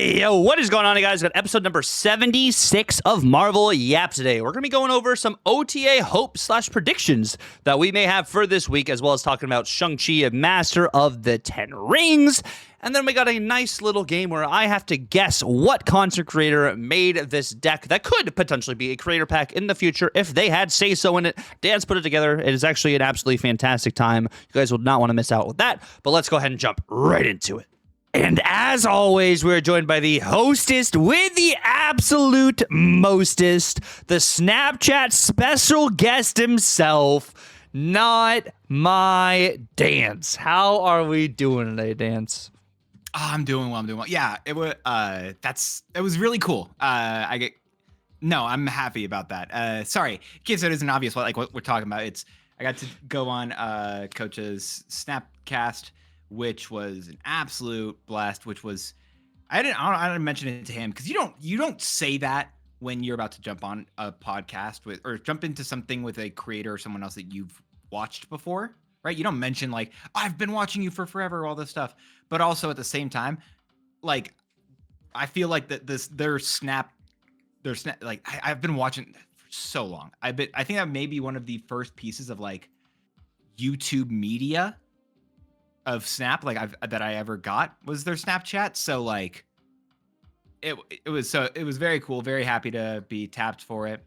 Hey, yo, what is going on, guys? Got episode number 76 of Marvel Yap today. We're going to be going over some OTA hope/predictions that we may have for this week, as well as talking about Shang-Chi, a Master of the Ten Rings. And then we got a nice little game where I have to guess what content creator made this deck that could potentially be a creator pack in the future if they had say-so in it. Dan's put it together. It is actually an absolutely fantastic time. You guys will not want to miss out with that, but let's go ahead and jump right into it. And as always, we're joined by the hostess with the absolute mostest, the Snapchat special guest himself, Not My Dance. How are we doing today, Dance? Oh, I'm doing well. Yeah, it was really cool. I'm happy about that. Sorry, in case it isn't obvious what we're talking about. I got to go on Coach's Snapcast, which was an absolute blast. Which was I didn't mention it to him because you don't say that when you're about to jump on a podcast with or jump into something with a creator or someone else that you've watched before, right? You don't mention like I've been watching you for forever, all this stuff. But also at the same time, like I feel like that their snap like I've been watching for so long. I think that may be one of the first pieces of like YouTube media of Snap that I ever got was their Snapchat. So like it was very cool. Very happy to be tapped for it.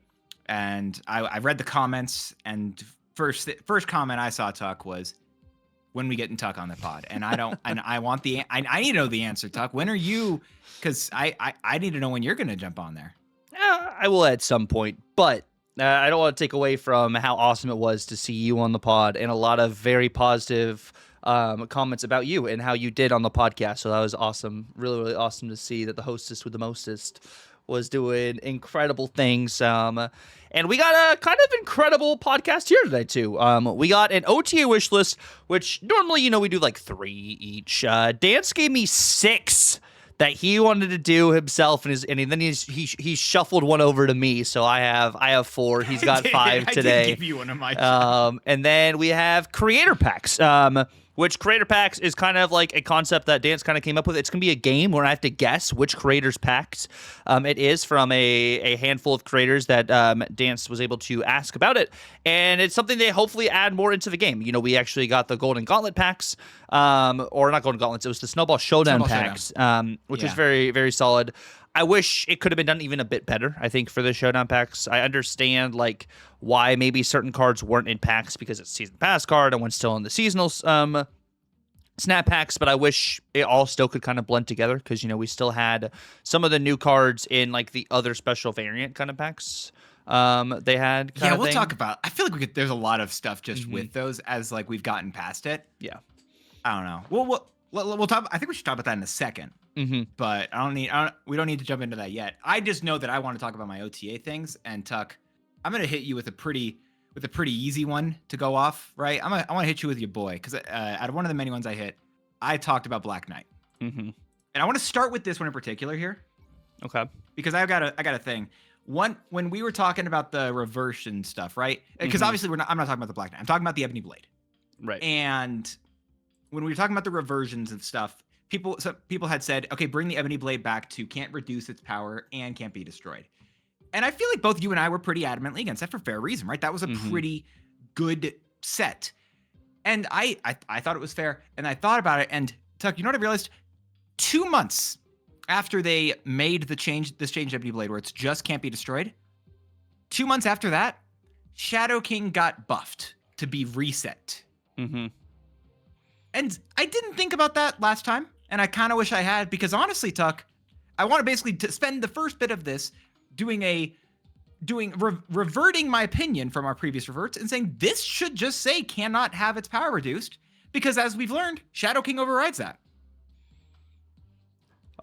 And I read the comments, and first comment I saw, Tuck, was when we get in Tuck on the pod. And I need to know the answer, Tuck. When are you? Because I need to know when you're going to jump on there. I will at some point, but I don't want to take away from how awesome it was to see you on the pod and a lot of very positive comments about you and how you did on the podcast. So that was awesome. Really, really awesome to see that the hostess with the mostest was doing incredible things. And we got a kind of incredible podcast here today, too. We got an OTA Wishlist, which normally, we do like 3 each. Dance gave me 6 that he wanted to do himself, and then he shuffled one over to me. So I have 4. He's got 5 today. I did give you one of my and then we have creator packs. Which creator packs is kind of like a concept that Dance kind of came up with. It's going to be a game where I have to guess which creators packs it is from a handful of creators that Dance was able to ask about it. And it's something they hopefully add more into the game. We actually got the Golden Gauntlet packs, or not Golden Gauntlets. It was the Snowball Showdown packs, which is very, very solid. I wish it could have been done even a bit better, I think, for the Showdown packs. I understand, like, why maybe certain cards weren't in packs because it's Season Pass card and one's still in the seasonal Snap packs, but I wish it all still could kind of blend together because, we still had some of the new cards in, like, the other special variant kind of packs they had. We'll talk about I feel like there's a lot of stuff just with those as, like, we've gotten past it. Yeah. I don't know. We'll talk. I think we should talk about that in a second. But we don't need to jump into that yet. I just know that I want to talk about my OTA things. And Tuck, I'm gonna hit you with a pretty easy one to go off. Right? I want to hit you with your boy because out of one of the many ones I hit, I talked about Black Knight. And I want to start with this one in particular here. Okay. Because I got a thing. When we were talking about the reversion stuff, right? Because obviously I'm not talking about the Black Knight. I'm talking about the Ebony Blade. Right. And when we were talking about the reversions and stuff, people had said, okay, bring the Ebony Blade back to can't reduce its power and can't be destroyed. And I feel like both you and I were pretty adamantly against that for fair reason, right? That was a pretty good set. And I thought it was fair, and I thought about it, and Tuck, you know what I realized? 2 months after they made this change Ebony Blade where it's just can't be destroyed, 2 months after that, Shadow King got buffed to be reset. And I didn't think about that last time, and I kind of wish I had, because honestly, Tuck, I want to basically spend the first bit of this reverting my opinion from our previous reverts and saying this should just say cannot have its power reduced, because as we've learned, Shadow King overrides that.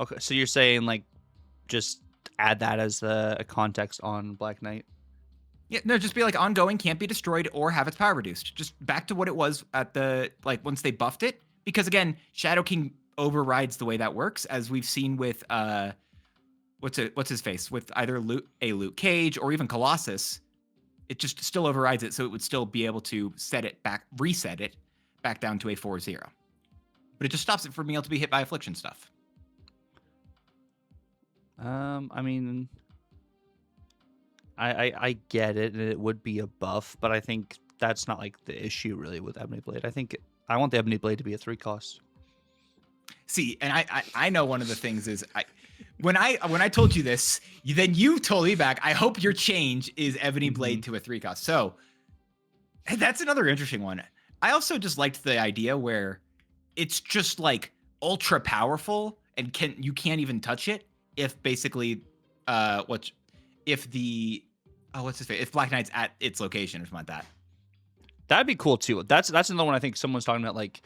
Okay, so you're saying like just add that as a context on Black Knight? Yeah, no, just be like ongoing, can't be destroyed or have its power reduced. Just back to what it was at once they buffed it. Because again, Shadow King overrides the way that works, as we've seen with what's his face? With either Luke Cage or even Colossus. It just still overrides it, so it would still be able to reset it back down to a 4-0. But it just stops it from being able to be hit by affliction stuff. I mean, I get it, and it would be a buff, but I think that's not like the issue really with Ebony Blade. I think I want the Ebony Blade to be a 3 cost. See, and I know one of the things is when I told you this, then you told me back. I hope your change is Ebony Blade to a 3 cost. So that's another interesting one. I also just liked the idea where it's just like ultra powerful and you can't even touch it if basically if Black Knight's at its location or something like that. That'd be cool too. That's another one I think someone's talking about. Like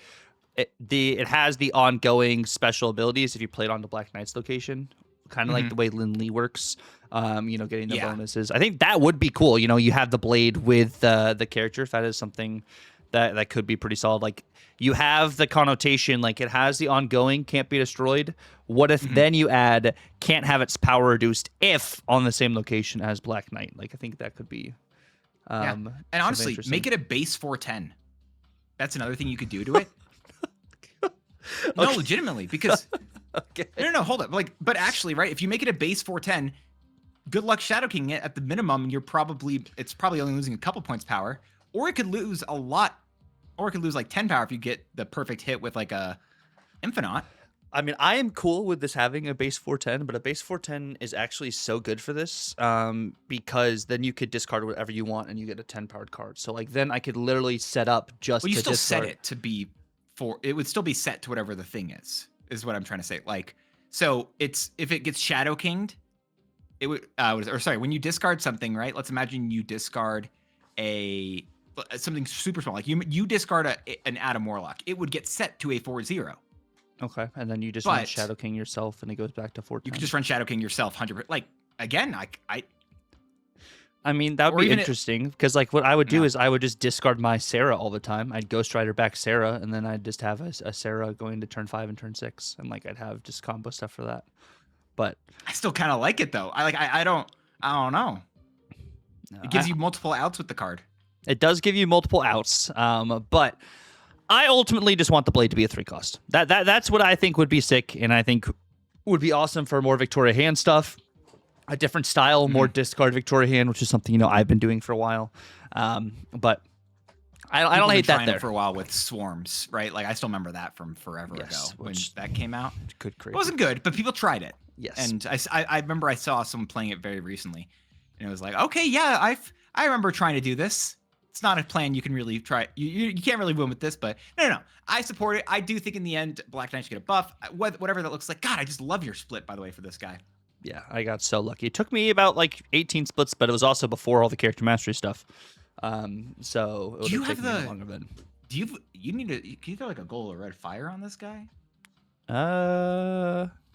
it has the ongoing special abilities if you play it on the Black Knight's location, kind of like the way Lin Lee works. Getting the bonuses. I think that would be cool. You have the blade with the character. If that is something that could be pretty solid. Like you have the connotation, like it has the ongoing, can't be destroyed. What if then you add can't have its power reduced if on the same location as Black Knight? Like I think that could be. And honestly, make it a base 410. That's another thing you could do to it. No, legitimately, because okay. No, hold up. But actually, right? If you make it a base 410, good luck Shadow King it at the minimum. It's probably only losing a couple points power, or it could lose a lot, or it could lose like 10 power if you get the perfect hit with like a Infinite. I mean, I am cool with this having a base 410, but a base 410 is actually so good for this because then you could discard whatever you want and you get a 10 powered card. So like then I could literally set up just. Well, you to still discard. set it to be it would still be set to whatever the thing is what I'm trying to say. Like, so if it gets Shadow Kinged, it would when you discard something, right? Let's imagine you discard something super small. Like you discard an Adam Warlock, it would get set to a 4/0. Okay, and then you just run Shadow King yourself, and it goes back to 4. You could just run Shadow King yourself, 100%. Like again, I mean, that would be interesting because, like, what I would do is I would just discard my Sarah all the time. I'd Ghost Rider back Sarah, and then I'd just have a Sarah going to turn 5 and turn 6, and like I'd have just combo stuff for that. But I still kind of like it though. I don't know. It gives you multiple outs with the card. It does give you multiple outs, but I ultimately just want the blade to be a 3 cost. That's what I think would be sick, and I think would be awesome for more Victoria Hand stuff. A different style, more discard Victoria Hand, which is something I've been doing for a while. But I don't hate that there for a while with Swarms, right? Like I still remember that from forever ago when that came out. Good, crazy. It wasn't good, but people tried it. Yes, and I remember I saw someone playing it very recently, and it was like, okay, yeah, I remember trying to do this. It's not a plan you can really try. You can't really win with this, but no. I support it. I do think in the end, Black Knight should get a buff, whatever that looks like. God, I just love your split, by the way, for this guy. Yeah, I got so lucky. It took me about like 18 splits, but it was also before all the character mastery stuff. So it would have taken me longer than. Can you throw like a gold or red fire on this guy?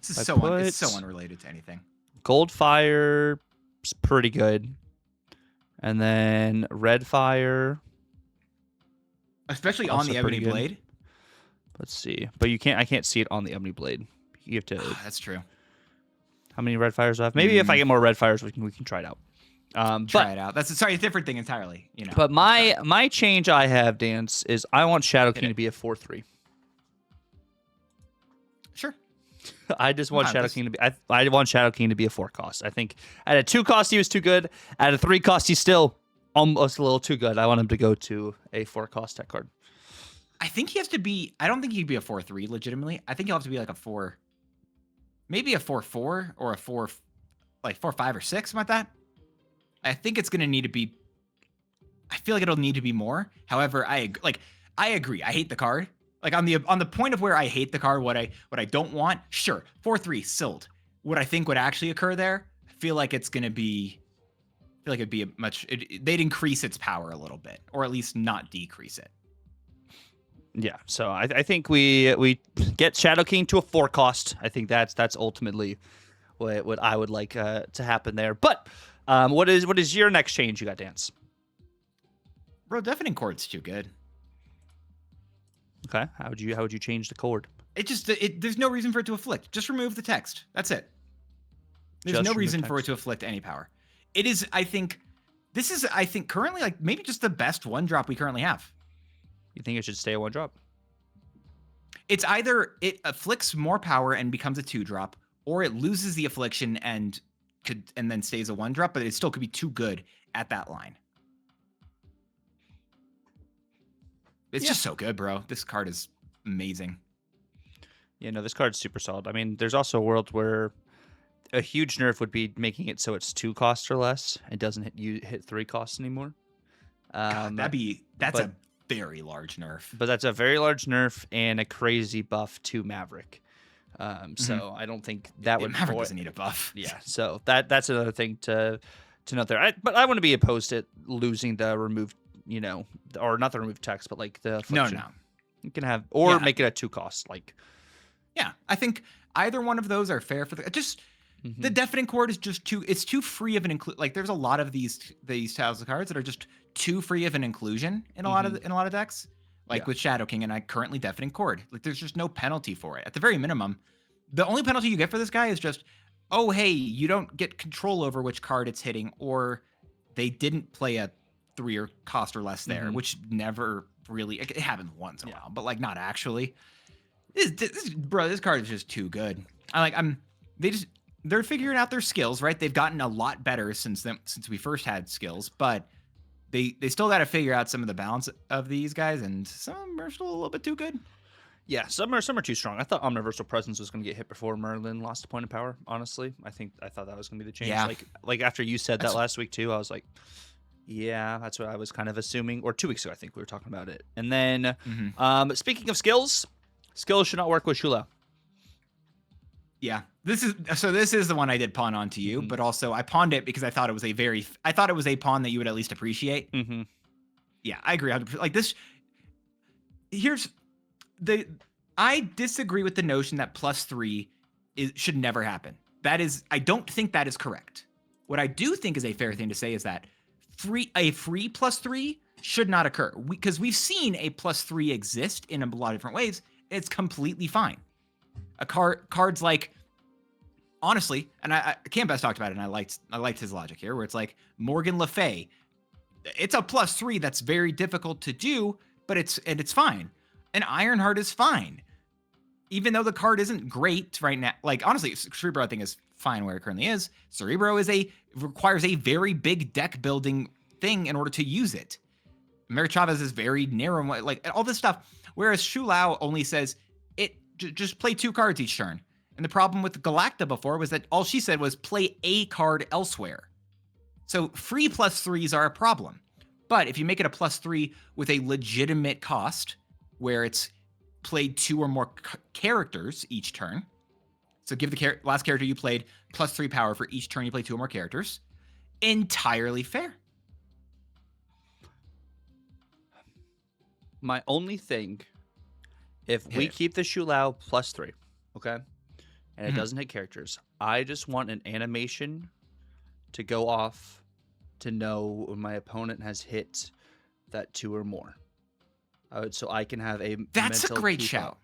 This is it's so unrelated to anything. Gold fire is pretty good. And then red fire. Especially on the Ebony Blade. Let's see. But I can't see it on the Ebony Blade. You have to That's true. How many red fires do I have? Maybe if I get more red fires, we can try it out. Try it out. That's a different thing entirely. But my change I have, Dance, is I want Shadow King to be a 4/3. Sure. I just want Shadow King to be. I want Shadow King to be a 4 cost. I think at a 2 cost he was too good. At a 3 cost he's still almost a little too good. I want him to go to a 4 cost tech card. I think he has to be. I don't think he'd be a 4/3 legitimately. I think he'll have to be like a 4. Maybe a 4/4 or a 4, like 4/5 or 6, something like that. I think it's gonna need to be. I feel like it'll need to be more. However, I agree. I hate the card. Like on the point of where I hate the card, what I don't want. Sure, 4/3 sold. What I think would actually occur there, I feel like it's gonna be. I feel like it'd be they'd increase its power a little bit, or at least not decrease it. Yeah, so I think we get Shadow King to a 4 cost. I think that's ultimately what I would like to happen there. But what is your next change you got, Dance? Bro, Deafening Chord's too good. Okay, how would you change the chord? There's no reason for it to afflict. Just remove the text. That's it. There's no reason for it to afflict any power. It is, I think, currently like maybe just the best 1-drop we currently have. You think it should stay a 1-drop? It's either it afflicts more power and becomes a 2-drop, or it loses the affliction and then stays a 1-drop, but it still could be too good at that line. It's just so good, bro. This card is amazing. Yeah, no, this card's super solid. I mean, there's also a world where a huge nerf would be making it so it's 2 costs or less. It doesn't hit 3 costs anymore. God, that's a very large nerf. But that's a very large nerf and a crazy buff to Maverick. So I don't think that would. Maverick doesn't need a buff. Yeah, so that's another thing to note there. But I wouldn't be opposed to losing the removed, or not the removed text, but like the affliction. No. You can have make it a 2 cost. Like, yeah, I think either one of those are fair for the deafening chord is just it's too free of an like there's a lot of these styles of cards that are just too free of an inclusion in a lot of decks. Like with Shadow King and I currently deafening chord. Like there's just no penalty for it. At the very minimum, the only penalty you get for this guy is just, oh hey, you don't get control over which card it's hitting, or they didn't play a 3 or cost or less there, which never really it happens once in a while, but like not actually. This card is just too good. They're figuring out their skills, right? They've gotten a lot better since we first had skills, but they still got to figure out some of the balance of these guys, and some are still a little bit too good. Yeah, some are too strong. I thought Omniversal Presence was going to get hit before Merlin lost a point of power. Honestly, I thought that was going to be the change. Yeah. Like after you said that last week too, I was like, yeah, that's what I was kind of assuming. Or 2 weeks ago, I think we were talking about it. And then, speaking of skills should not work with Shulao. Yeah, this is the one I did pawn onto you, but also I pawned it because I thought it was a pawn that you would at least appreciate. Yeah, I agree. Like this, I disagree with the notion that +3 should never happen. I don't think that is correct. What I do think is a fair thing to say is that a free +3 should not occur, because we've seen a +3 exist in a lot of different ways. It's completely fine. Cards like, honestly, and Campbell talked about it, and I liked his logic here, where it's like Morgan Le Fay. It's a +3 that's very difficult to do, but it's fine. And Ironheart is fine, even though the card isn't great right now. Like honestly, Cerebro I think is fine where it currently is. Cerebro requires a very big deck building thing in order to use it. Mary Chavez is very narrow, like all this stuff. Whereas Shulao only says just play 2 cards each turn. And the problem with Galacta before was that all she said was play a card elsewhere. So free +3s are a problem. But if you make it a +3 with a legitimate cost, where it's played 2 or more characters each turn, so give the last character you played +3 power for each turn you play 2 or more characters, entirely fair. My only thing, if we keep the Shulao +3, okay, and it doesn't hit characters, I just want an animation to go off to know when my opponent has hit that 2 or more. So I can have a That's a great shout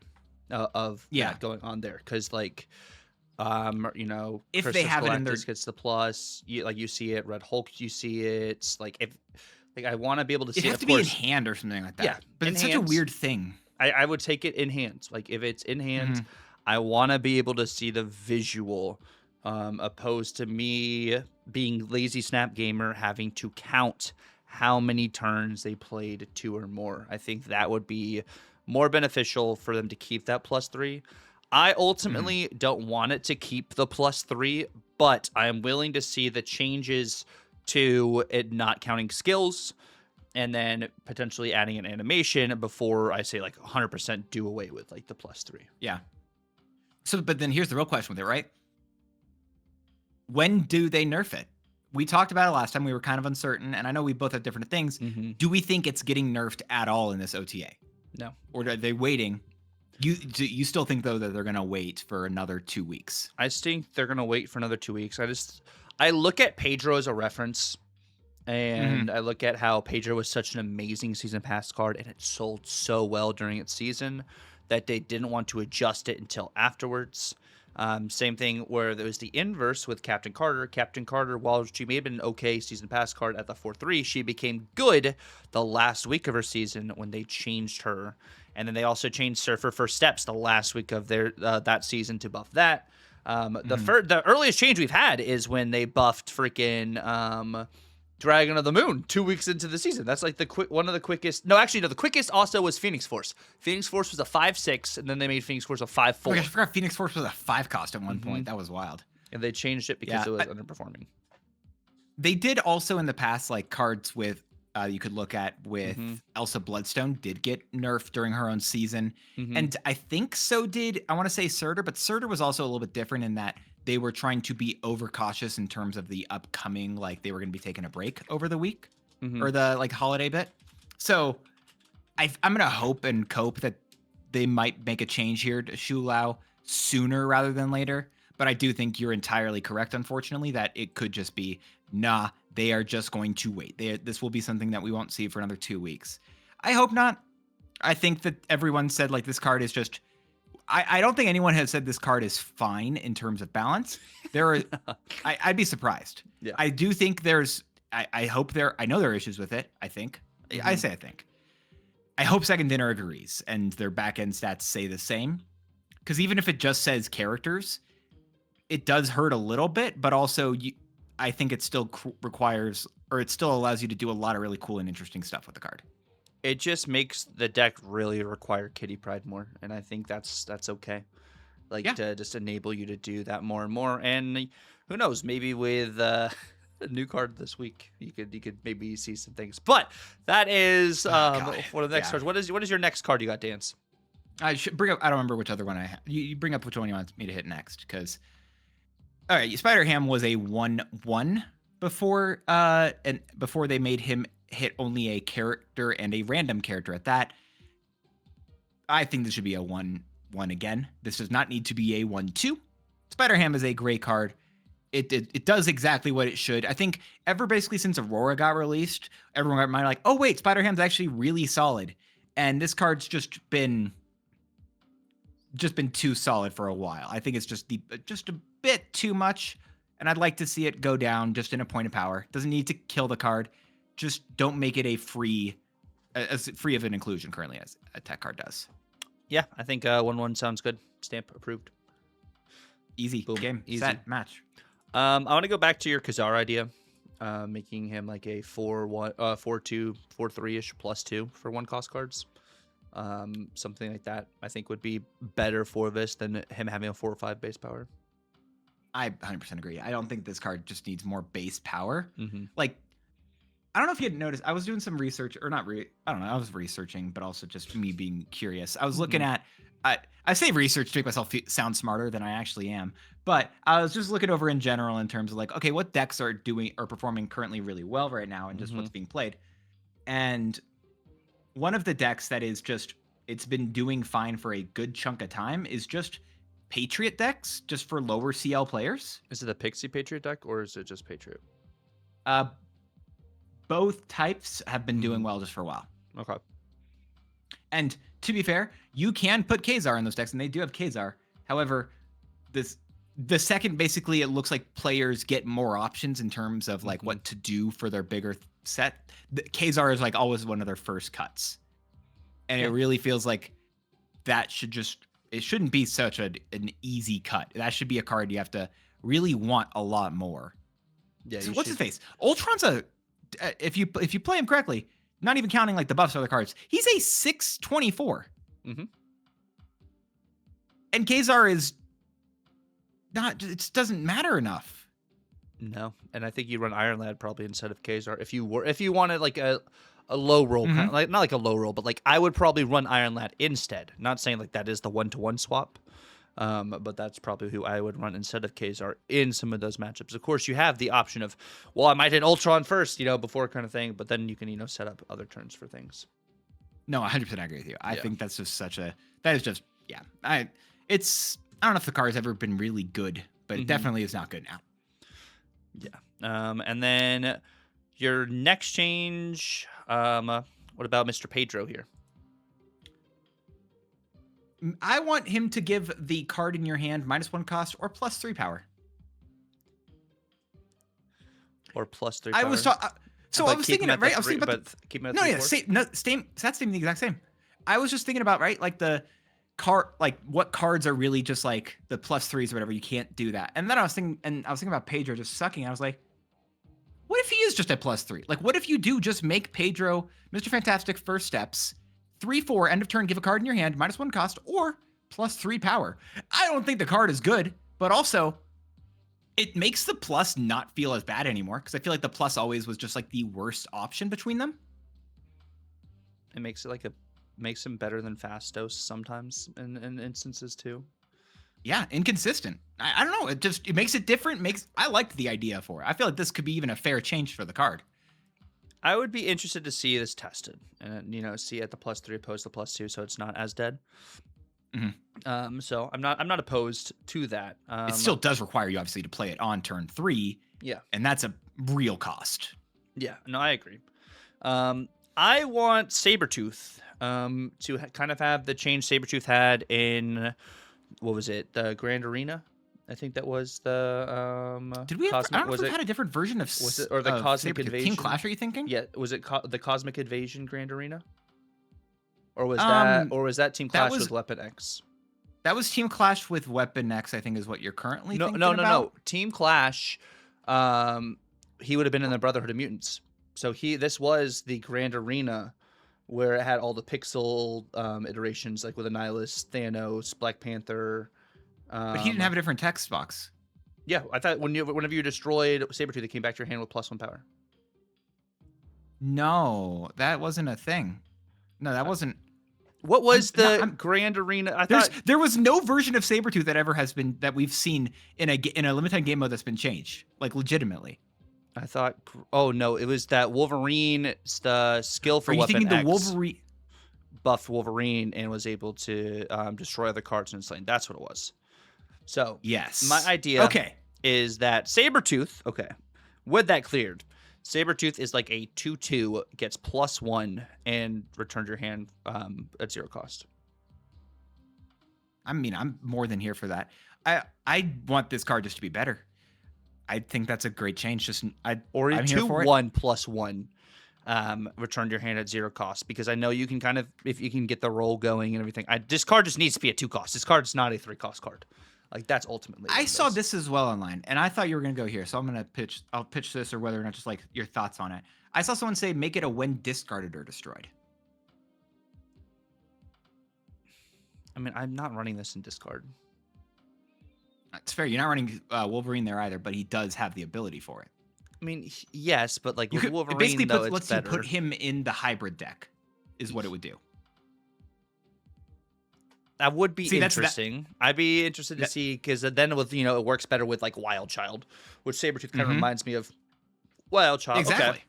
of that going on there, because like if Christos they have Galactus it in their gets the plus, you see it. Red Hulk, you see it. Like I want to be able to see it. It has to be in hand or something like that. Yeah, but it's such a weird thing. I would take it in hand. Like if it's in hand, I want to be able to see the visual, opposed to me being lazy snap gamer having to count how many turns they played 2 or more. I think that would be more beneficial for them to keep that +3. I ultimately don't want it to keep the +3, but I am willing to see the changes to it not counting skills, and then potentially adding an animation before I say like 100% do away with like the +3. Yeah. So, but then here's the real question with it, right? When do they nerf it? We talked about it last time. We were kind of uncertain, and I know we both have different things. Do we think it's getting nerfed at all in this OTA? No. Or are they waiting? You still think, though, that they're going to wait for another 2 weeks? I think they're going to wait for another 2 weeks. I look at Pedro as a reference, and I look at how Pedro was such an amazing season pass card, and it sold so well during its season that they didn't want to adjust it until afterwards. Same thing where there was the inverse with Captain Carter. Captain Carter, while she may have been an okay season pass card at the 4-3, she became good the last week of her season when they changed her. And then they also changed Surfer First Steps the last week of their that season to buff that. The earliest change we've had is when they buffed freaking Dragon of the Moon 2 weeks into the season. That's like one of the quickest. No, actually, no. The quickest also was Phoenix Force. Phoenix Force was a 5/6, and then they made Phoenix Force a 5/4. Oh, I forgot Phoenix Force was a 5 cost at one point. That was wild. And they changed it because it was underperforming. They did also in the past, like cards with you could look at with Elsa Bloodstone did get nerfed during her own season. And I think so did, I want to say Surtur, but Surtur was also a little bit different in that they were trying to be overcautious in terms of the upcoming, like they were going to be taking a break over the week or the like holiday bit. So I'm going to hope and cope that they might make a change here to Shu Lao sooner rather than later. But I do think you're entirely correct, unfortunately, that it could just be, nah, they are just going to wait. This will be something that we won't see for another 2 weeks. I hope not. I think that everyone said, like, this card is just... I don't think anyone has said this card is fine in terms of balance. There are... I'd be surprised. Yeah. I do think there's... I hope there... I know there are issues with it, I think. I say I think. I hope Second Dinner agrees and their back-end stats say the same. Because even if it just says characters... it does hurt a little bit, but also I think it still requires, or it still allows you to do a lot of really cool and interesting stuff with the card. It just makes the deck really require Kitty Pride more, and I think that's okay. Like to just enable you to do that more and more. And who knows, maybe with a new card this week, you could maybe see some things. But that is one of the next cards. What is your next card you got, Dance? I should bring up. I don't remember which other one I have. You bring up which one you want me to hit next, because. All right, Spider Ham was a 1/1 before, and before they made him hit only a character and a random character at that. I think this should be a 1/1 again. This does not need to be a 1/2. Spider Ham is a great card. It does exactly what it should. I think basically since Aurora got released, everyone got like, oh wait, Spider Ham's actually really solid, and this card's just been too solid for a while. I think it's just a bit too much, and I'd like to see it go down just in a point of power. Doesn't need to kill the card. Just don't make it as free of an inclusion currently as a tech card does. Yeah, I think 1/1 sounds good. Stamp approved. Easy. Boom. Game. Easy. Set. Match. I want to go back to your Khazar idea, making him like a 4/1, 4/2, 4/3-ish +2 for 1-cost cards. Something like that I think would be better for this than him having a 4 or 5 base power. I 100% agree. I don't think this card just needs more base power. Like, I don't know if you had noticed, I was doing some research, or not, I don't know, I was researching, but also just me being curious. I was looking at, I say research to make myself sound smarter than I actually am, but I was just looking over in general in terms of like, okay, what decks are performing currently really well right now and just what's being played. And one of the decks that is just, it's been doing fine for a good chunk of time is just Patriot decks, just for lower CL players. Is it a Pixie Patriot deck, or is it just Patriot? Both types have been doing well just for a while. Okay. And to be fair, you can put Khazar in those decks, and they do have Khazar. However, the second basically it looks like players get more options in terms of like what to do for their bigger set. Khazar is like always one of their first cuts. And it really feels like that should just, it shouldn't be such an easy cut. That should be a card you have to really want a lot more. Yeah. So what's his face? Ultron's if you play him correctly, not even counting like the buffs or the cards, he's a 6/24. And Khazar is not, it doesn't matter enough. No, and I think you run Iron Lad probably instead of Khazar if you wanted like a low roll, kind of, like not like a low roll, but like I would probably run Iron Lad instead. Not saying like that is the 1-to-1 swap, but that's probably who I would run instead of Khazar in some of those matchups. Of course, you have the option of, well, I might hit Ultron first, before kind of thing, but then you can set up other turns for things. No, 100% I agree with you. I think that's just that is just I don't know if the card's ever been really good, but it definitely is not good now. Yeah. And then your next change, what about Mr. Pedro here? I want him to give the card in your hand -1 cost or +3 power. Or +3 power. I was thinking about, right? I was thinking about keep it at the exact same. I was just thinking about, right, like what cards are really just like the +3s or whatever. You can't do that. And then I was thinking about Pedro just sucking. I was like, what if he is just a +3? Like, what if you do just make Pedro Mr. Fantastic first steps, 3/4 end of turn, give a card in your hand, -1 cost, or +3 power. I don't think the card is good, but also it makes the plus not feel as bad anymore, because I feel like the plus always was just like the worst option between them. It makes it like makes him better than Fastos sometimes in instances too. Yeah, inconsistent. I don't know. It makes it different. I liked the idea for it. I feel like this could be even a fair change for the card. I would be interested to see this tested and see at the +3 opposed to +2, so it's not as dead. So I'm not opposed to that. It still does require you obviously to play it on turn 3. Yeah, and that's a real cost. Yeah, no, I agree. I want Sabretooth to kind of have the change Sabretooth had in, what was it, the Grand Arena? I think that was the Did we have, I don't know if we had a different version of, was it, or the Cosmic Invasion? Team Clash, are you thinking? Yeah, was it the Cosmic Invasion Grand Arena? Or was that Team Clash with Weapon X? That was Team Clash with Weapon X, I think is what you're currently thinking about? No. Team Clash, he would have been in the Brotherhood of Mutants. So this was the Grand Arena where it had all the pixel iterations, like with Annihilus, Thanos, Black Panther. But he didn't have a different text box. Yeah, I thought whenever you destroyed Sabretooth, it came back to your hand with +1 power. No, that wasn't a thing. No, that wasn't. What was the Grand Arena? I thought there was no version of Sabretooth that we've seen in a limited game mode that's been changed, like legitimately. I thought, oh no, it was that Wolverine, the skill for Weapon X. Are you thinking the Wolverine buffed Wolverine and was able to destroy other cards and slain? That's what it was. So yes, my idea is that Sabretooth, with that cleared, Sabretooth is like a 2/2, gets +1 and returns your hand at 0 cost. I mean, I'm more than here for that. I want this card just to be better. I think that's a great change. Or a 2/1 +1, return your hand at 0 cost, because I know you can kind of, if you can get the roll going and everything. This card just needs to be a 2 cost. This card is not a 3 cost card. Like, that's ultimately. I saw this as well online, and I thought you were going to go here, so I'll pitch this, or whether or not just like your thoughts on it. I saw someone say make it a when discarded or destroyed. I mean, I'm not running this in discard. It's fair. You're not running Wolverine there either, but he does have the ability for it. I mean, yes, but like with Wolverine, it basically though, lets you put him in the hybrid deck, is what it would do. That would be interesting. I'd be interested to see, because then with it works better with like Wild Child, which Sabretooth kind of reminds me of Wild Child. Exactly.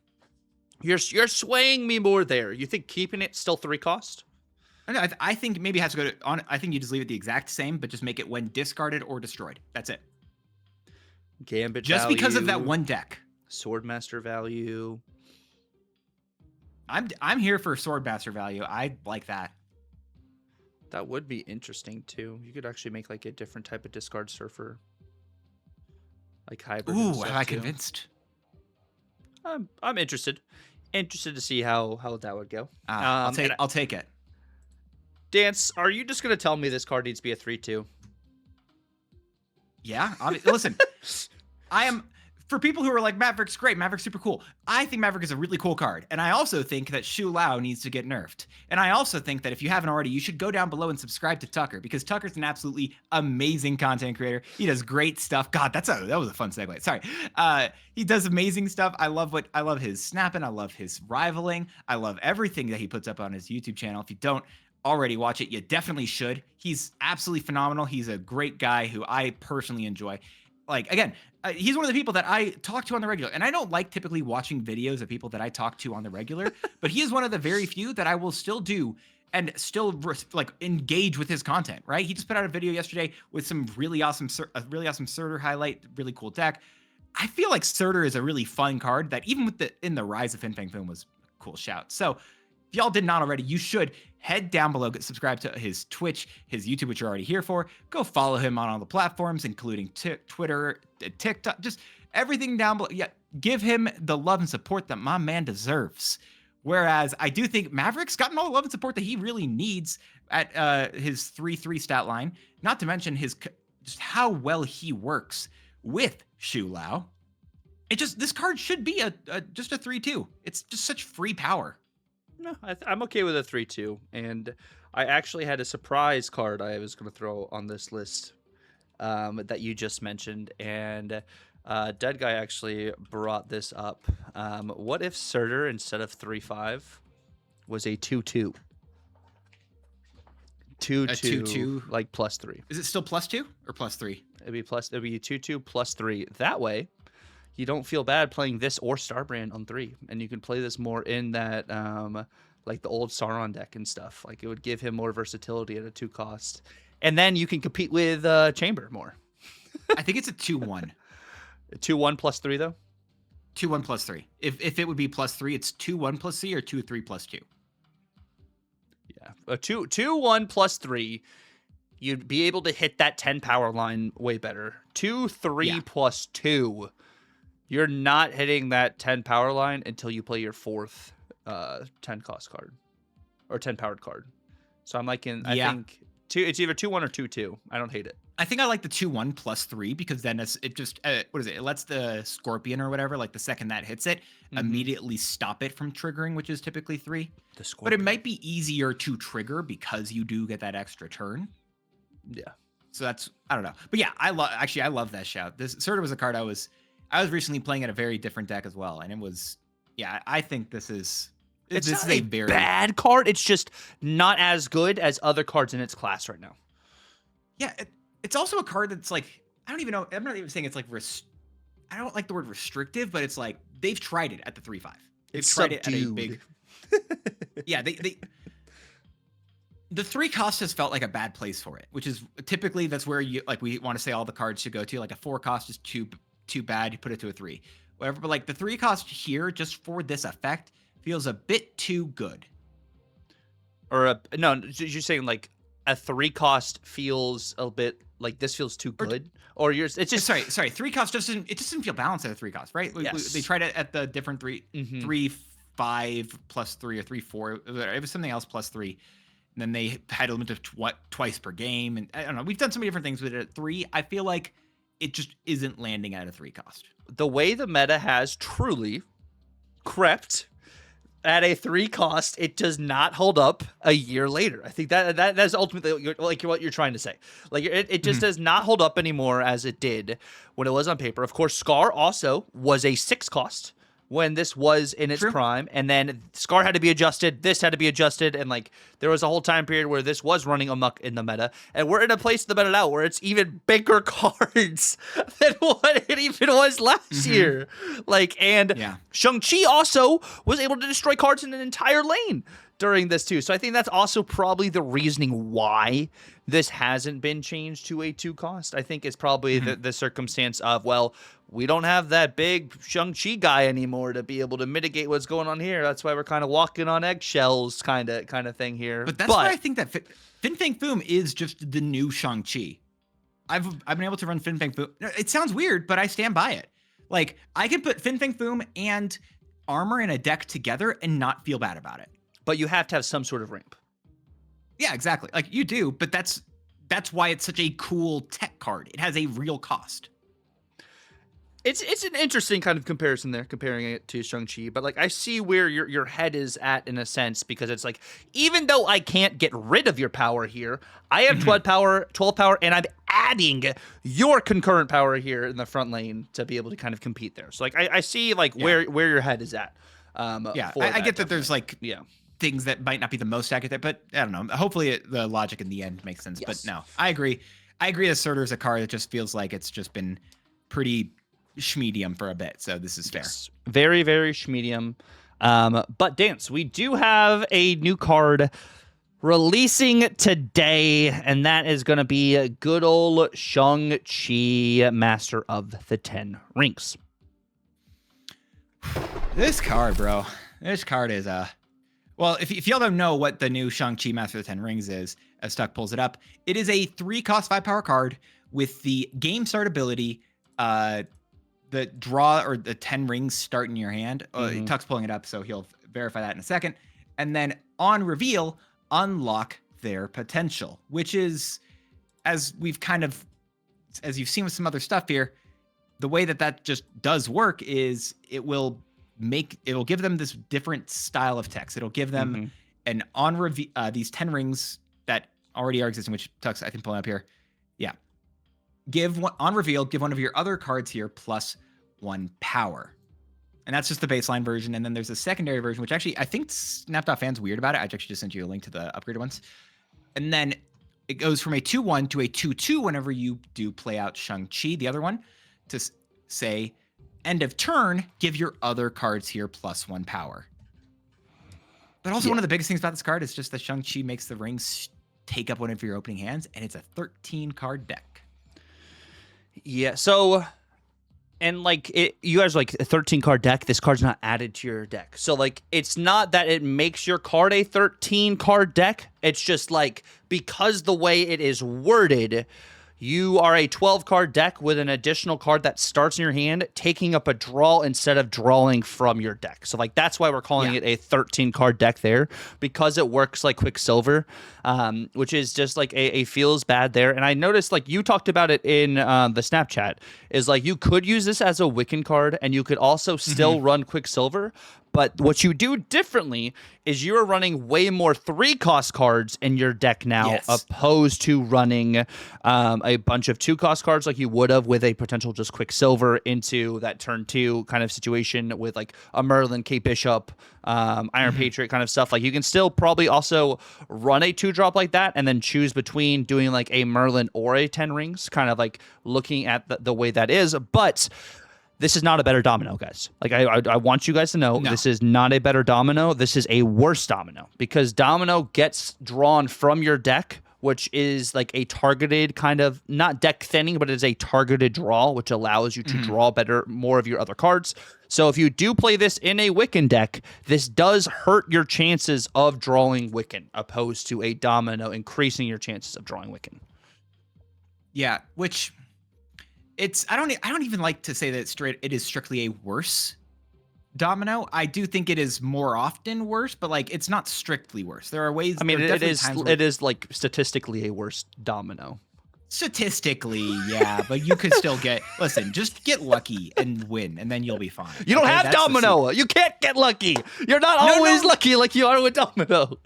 Okay. You're swaying me more there. You think keeping it still 3 cost? No, I think maybe it has to go on. I think you just leave it the exact same, but just make it when discarded or destroyed. That's it. Gambit just value, because of that one deck. Swordmaster value. I'm here for Swordmaster value. I like that. That would be interesting too. You could actually make like a different type of discard surfer, like hybrid. Ooh, am I convinced? I'm interested. Interested to see how that would go. I'll take it. Dance, are you just gonna tell me this card needs to be a 3/2? Yeah. Listen, I am. For people who are like, Maverick's great, Maverick's super cool, I think Maverick is a really cool card. And I also think that Shu Lao needs to get nerfed. And I also think that if you haven't already, you should go down below and subscribe to Tucker, because Tucker's an absolutely amazing content creator. He does great stuff. God, that was a fun segue. Sorry. He does amazing stuff. I love his snapping. I love his rivaling. I love everything that he puts up on his YouTube channel. If you don't already watch it, you definitely should. He's absolutely phenomenal. He's a great guy who I personally enjoy. Like, again, he's one of the people that I talk to on the regular, and I don't like typically watching videos of people that I talk to on the regular, but he is one of the very few that I will still do and still like engage with his content, right? He just put out a video yesterday with some really awesome Surtur highlight, really cool deck. I feel like Surtur is a really fun card that even with in the Rise of Fin Fang Foom was a cool shout. So if y'all did not already, you should head down below, get subscribed to his Twitch, his YouTube, which you're already here for. Go follow him on all the platforms, including Twitter, TikTok, just everything down below. Yeah, give him the love and support that my man deserves. Whereas I do think Maverick's gotten all the love and support that he really needs at his 3/3 stat line. Not to mention just how well he works with Shu Lao. This card should be just a 3/2. It's just such free power. No, I'm okay with a 3/2, and I actually had a surprise card I was going to throw on this list that you just mentioned, and Dead Guy actually brought this up. What if Surtur instead of 3/5 was a 2/2? 2/2, like +3. Is it still +2 or +3? It'd be 2/2 +3. That way, you don't feel bad playing this or Starbrand on 3, and you can play this more in that like the old Sauron deck and stuff. Like it would give him more versatility at a 2 cost, and then you can compete with Chamber more. I think it's a 2/1. 2/1 +3 though. 2/1 +3. If it would be +3, it's 2/1 +3 or 2/3 +2. Yeah, a 2/1 +3. You'd be able to hit that 10 power line way better. 2/3 +2. You're not hitting that 10 power line until you play your 4th 10 cost card or 10 powered card. So I'm liking. I think it's either 2/1 or 2/2. I don't hate it. I think I like the 2/1 +3 because then it just what is it? It lets the Scorpion or whatever, like the second that hits it, immediately stop it from triggering, which is typically 3. But it might be easier to trigger because you do get that extra turn. Yeah. So that's, I don't know. But yeah, I love that shout. This sort of was a card I was recently playing at a very different deck as well, and it was, I think this is a very bad card. It's just not as good as other cards in its class right now. Yeah, it's also a card that's like, I don't even know. I'm not even saying it's like I don't like the word restrictive, but it's like they've tried it at the 3/5. They've tried it at a big. Yeah, the 3 cost has felt like a bad place for it, which is typically that's where we want to say all the cards should go to. Like a 4 cost is too bad. You put it to a 3, whatever. But like the 3 cost here, just for this effect, feels a bit too good. Or no, you're saying like a 3 cost feels a bit like this feels too good, or yours? It's just sorry. 3 cost doesn't feel balanced at a 3 cost, right? Yes. They tried it at the different 3/5 +3 or 3/4. It was something else +3. And then they had a limit of twice per game, and I don't know. We've done so many different things with it at 3. I feel like it just isn't landing at a 3 cost. The way the meta has truly crept at a 3 cost, it does not hold up a year later. I think that's ultimately what you're trying to say. Like it just does not hold up anymore as it did when it was on paper. Of course, Scar also was a 6 cost when this was in its prime, and then Scar had to be adjusted, this had to be adjusted, and like there was a whole time period where this was running amok in the meta, and we're in a place in the meta now where it's even bigger cards than what it even was last year. Like, and Shang-Chi also was able to destroy cards in an entire lane during this too. So I think that's also probably the reasoning why this hasn't been changed to a 2 cost. I think it's probably the circumstance of, well, we don't have that big Shang-Chi guy anymore to be able to mitigate what's going on here. That's why we're kind of walking on eggshells kind of thing here. But that's why I think that Fin Fang Foom is just the new Shang-Chi. I've been able to run Fin Fang Foom. It sounds weird, but I stand by it. Like, I can put Fin Fang Foom and Armor in a deck together and not feel bad about it. But you have to have some sort of ramp. Yeah, exactly. Like you do, but that's why it's such a cool tech card. It has a real cost. It's an interesting kind of comparison there, comparing it to Shang-Chi, but like I see where your head is at in a sense, because it's like, even though I can't get rid of your power here, I have 12 power, and I'm adding your concurrent power here in the front lane to be able to kind of compete there. So like I see like where your head is at. I get that there's like things that might not be the most accurate there, but I don't know. Hopefully the logic in the end makes sense. But no, I agree. that Surtur is a card that just feels like it's just been pretty schmedium for a bit, so this is fair. Yes. Very, very schmedium. But Dance, we do have a new card releasing today, and that is going to be a good old Shang-Chi, Master of the Ten Rings. This card, bro. This card is well, if y'all don't know what the new Shang-Chi Master of the Ten Rings is, as Stuck pulls it up, it is a 3 cost 5 power card with the game start ability, the draw or the 10 rings start in your hand. Tuck's pulling it up, so he'll verify that in a second. And then on reveal, unlock their potential, which is, as you've seen with some other stuff here, the way that just does work is it will give them this different style of text. It'll give them an on reveal, these 10 rings that already are existing, which Tux, I think, pulling up here. Yeah. On reveal, give one of your other cards here +1 power. And that's just the baseline version. And then there's a secondary version, which actually I think Snap.fan's weird about it. I actually just sent you a link to the upgraded ones. And then it goes from a 2-1 to a 2-2 whenever you do play out Shang-Chi, the other one, to say, end of turn, give your other cards here +1 power. But also one of the biggest things about this card is just that Shang-Chi makes the rings take up one of your opening hands, and it's a 13-card deck. Yeah, so... And, like, you guys are like, a 13-card deck, this card's not added to your deck. So, like, it's not that it makes your card a 13-card deck. It's just, like, because the way it is worded, you are a 12-card deck with an additional card that starts in your hand, taking up a draw instead of drawing from your deck. So, like, that's why we're calling it a 13-card deck there, because it works like Quicksilver, which is just, like, a feels bad there. And I noticed, like, you talked about it in the Snapchat, is, like, you could use this as a Wiccan card, and you could also still run Quicksilver. But what you do differently is you're running way more 3-cost cards in your deck now, opposed to running a bunch of 2-cost cards like you would have with a potential just Quicksilver into that turn 2 kind of situation with like a Merlin, Kate Bishop, Iron Patriot kind of stuff. Like you can still probably also run a 2-drop like that and then choose between doing like a Merlin or a 10 rings, kind of like looking at the way that is. But this is not a better domino, guys. Like, I want you guys to know, this is not a better domino. This is a worse domino, because domino gets drawn from your deck, which is like a targeted kind of, not deck thinning, but it is a targeted draw, which allows you to draw more of your other cards. So if you do play this in a Wiccan deck, this does hurt your chances of drawing Wiccan, opposed to a domino increasing your chances of drawing Wiccan. Yeah, which... I don't even like to say that it is strictly a worse domino. I do think it is more often worse, but like it's not strictly worse. There are ways. I mean, it is like statistically a worse domino. Statistically, yeah, but you could still listen, just get lucky and win, and then you'll be fine. You don't have domino. You can't get lucky. You're not always lucky like you are with domino.